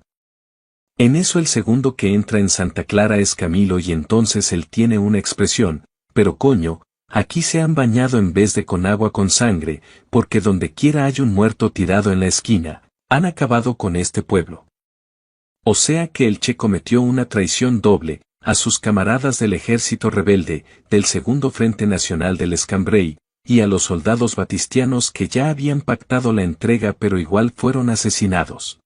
En eso el segundo que entra en Santa Clara es Camilo y entonces él tiene una expresión, pero coño, aquí se han bañado en vez de con agua con sangre, porque donde quiera hay un muerto tirado en la esquina, han acabado con este pueblo. O sea que el Che cometió una traición doble, a sus camaradas del ejército rebelde, del Segundo Frente Nacional del Escambray, y a los soldados batistianos que ya habían pactado la entrega pero igual fueron asesinados.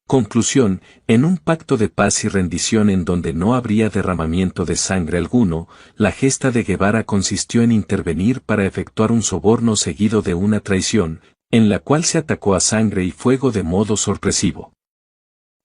Conclusión, en un pacto de paz y rendición en donde no habría derramamiento de sangre alguno, la gesta de Guevara consistió en intervenir para efectuar un soborno seguido de una traición, en la cual se atacó a sangre y fuego de modo sorpresivo.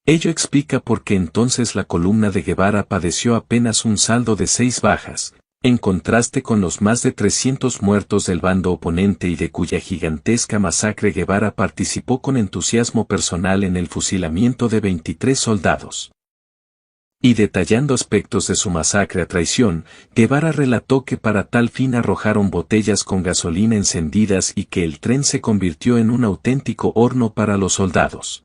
Ello explica por qué entonces la columna de Guevara padeció apenas un saldo de 6 bajas, en contraste con los más de 300 muertos del bando oponente y de cuya gigantesca masacre Guevara participó con entusiasmo personal en el fusilamiento de 23 soldados. Y detallando aspectos de su masacre a traición, Guevara relató que para tal fin arrojaron botellas con gasolina encendidas y que el tren se convirtió en un auténtico horno para los soldados.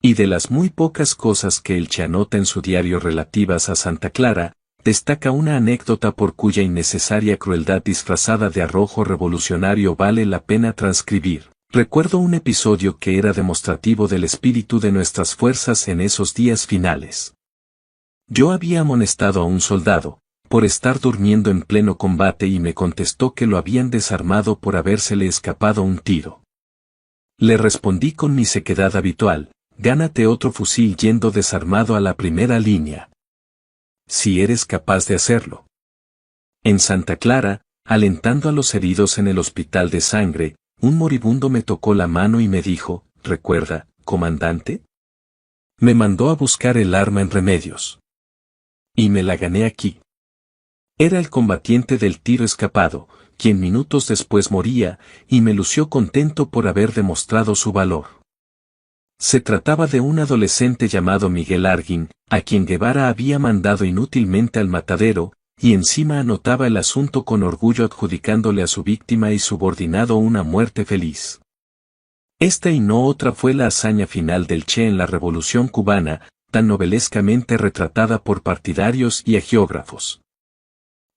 Y de las muy pocas cosas que el Che anota en su diario relativas a Santa Clara, destaca una anécdota por cuya innecesaria crueldad disfrazada de arrojo revolucionario vale la pena transcribir. Recuerdo un episodio que era demostrativo del espíritu de nuestras fuerzas en esos días finales. Yo había amonestado a un soldado, por estar durmiendo en pleno combate y me contestó que lo habían desarmado por habérsele escapado un tiro. Le respondí con mi sequedad habitual, gánate otro fusil yendo desarmado a la primera línea. Si eres capaz de hacerlo. En Santa Clara, alentando a los heridos en el hospital de sangre, un moribundo me tocó la mano y me dijo, ¿recuerda, comandante? Me mandó a buscar el arma en Remedios. Y me la gané aquí. Era el combatiente del tiro escapado, quien minutos después moría, y me lució contento por haber demostrado su valor. Se trataba de un adolescente llamado Miguel Arguin, a quien Guevara había mandado inútilmente al matadero, y encima anotaba el asunto con orgullo adjudicándole a su víctima y subordinado una muerte feliz. Esta y no otra fue la hazaña final del Che en la Revolución cubana, tan novelescamente retratada por partidarios y hagiógrafos.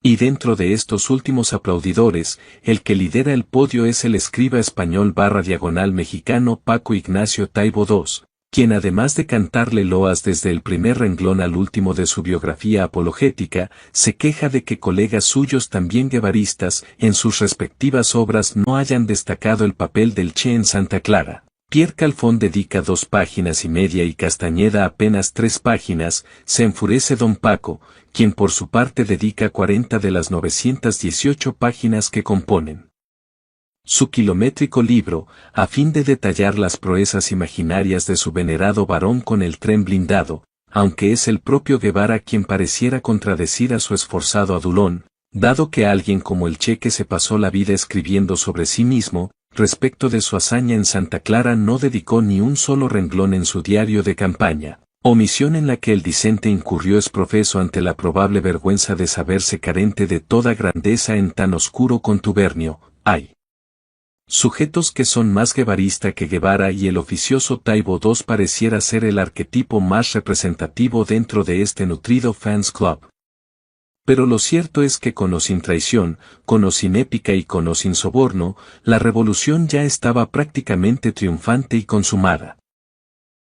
Y dentro de estos últimos aplaudidores, el que lidera el podio es el escriba español / mexicano Paco Ignacio Taibo II, quien además de cantarle loas desde el primer renglón al último de su biografía apologética, se queja de que colegas suyos también guevaristas en sus respectivas obras no hayan destacado el papel del Che en Santa Clara. Pierre Calfón dedica 2,5 páginas y Castañeda apenas 3 páginas, se enfurece don Paco, quien por su parte dedica 40 de las 918 páginas que componen su kilométrico libro, a fin de detallar las proezas imaginarias de su venerado varón con el tren blindado, aunque es el propio Guevara quien pareciera contradecir a su esforzado adulón, dado que alguien como el Che que se pasó la vida escribiendo sobre sí mismo, respecto de su hazaña en Santa Clara no dedicó ni un solo renglón en su diario de campaña, omisión en la que el discente incurrió esprofeso ante la probable vergüenza de saberse carente de toda grandeza en tan oscuro contubernio. Hay sujetos que son más guevarista que Guevara y el oficioso Taibo II pareciera ser el arquetipo más representativo dentro de este nutrido fans club. Pero lo cierto es que con o sin traición, con o sin épica y con o sin soborno, la revolución ya estaba prácticamente triunfante y consumada.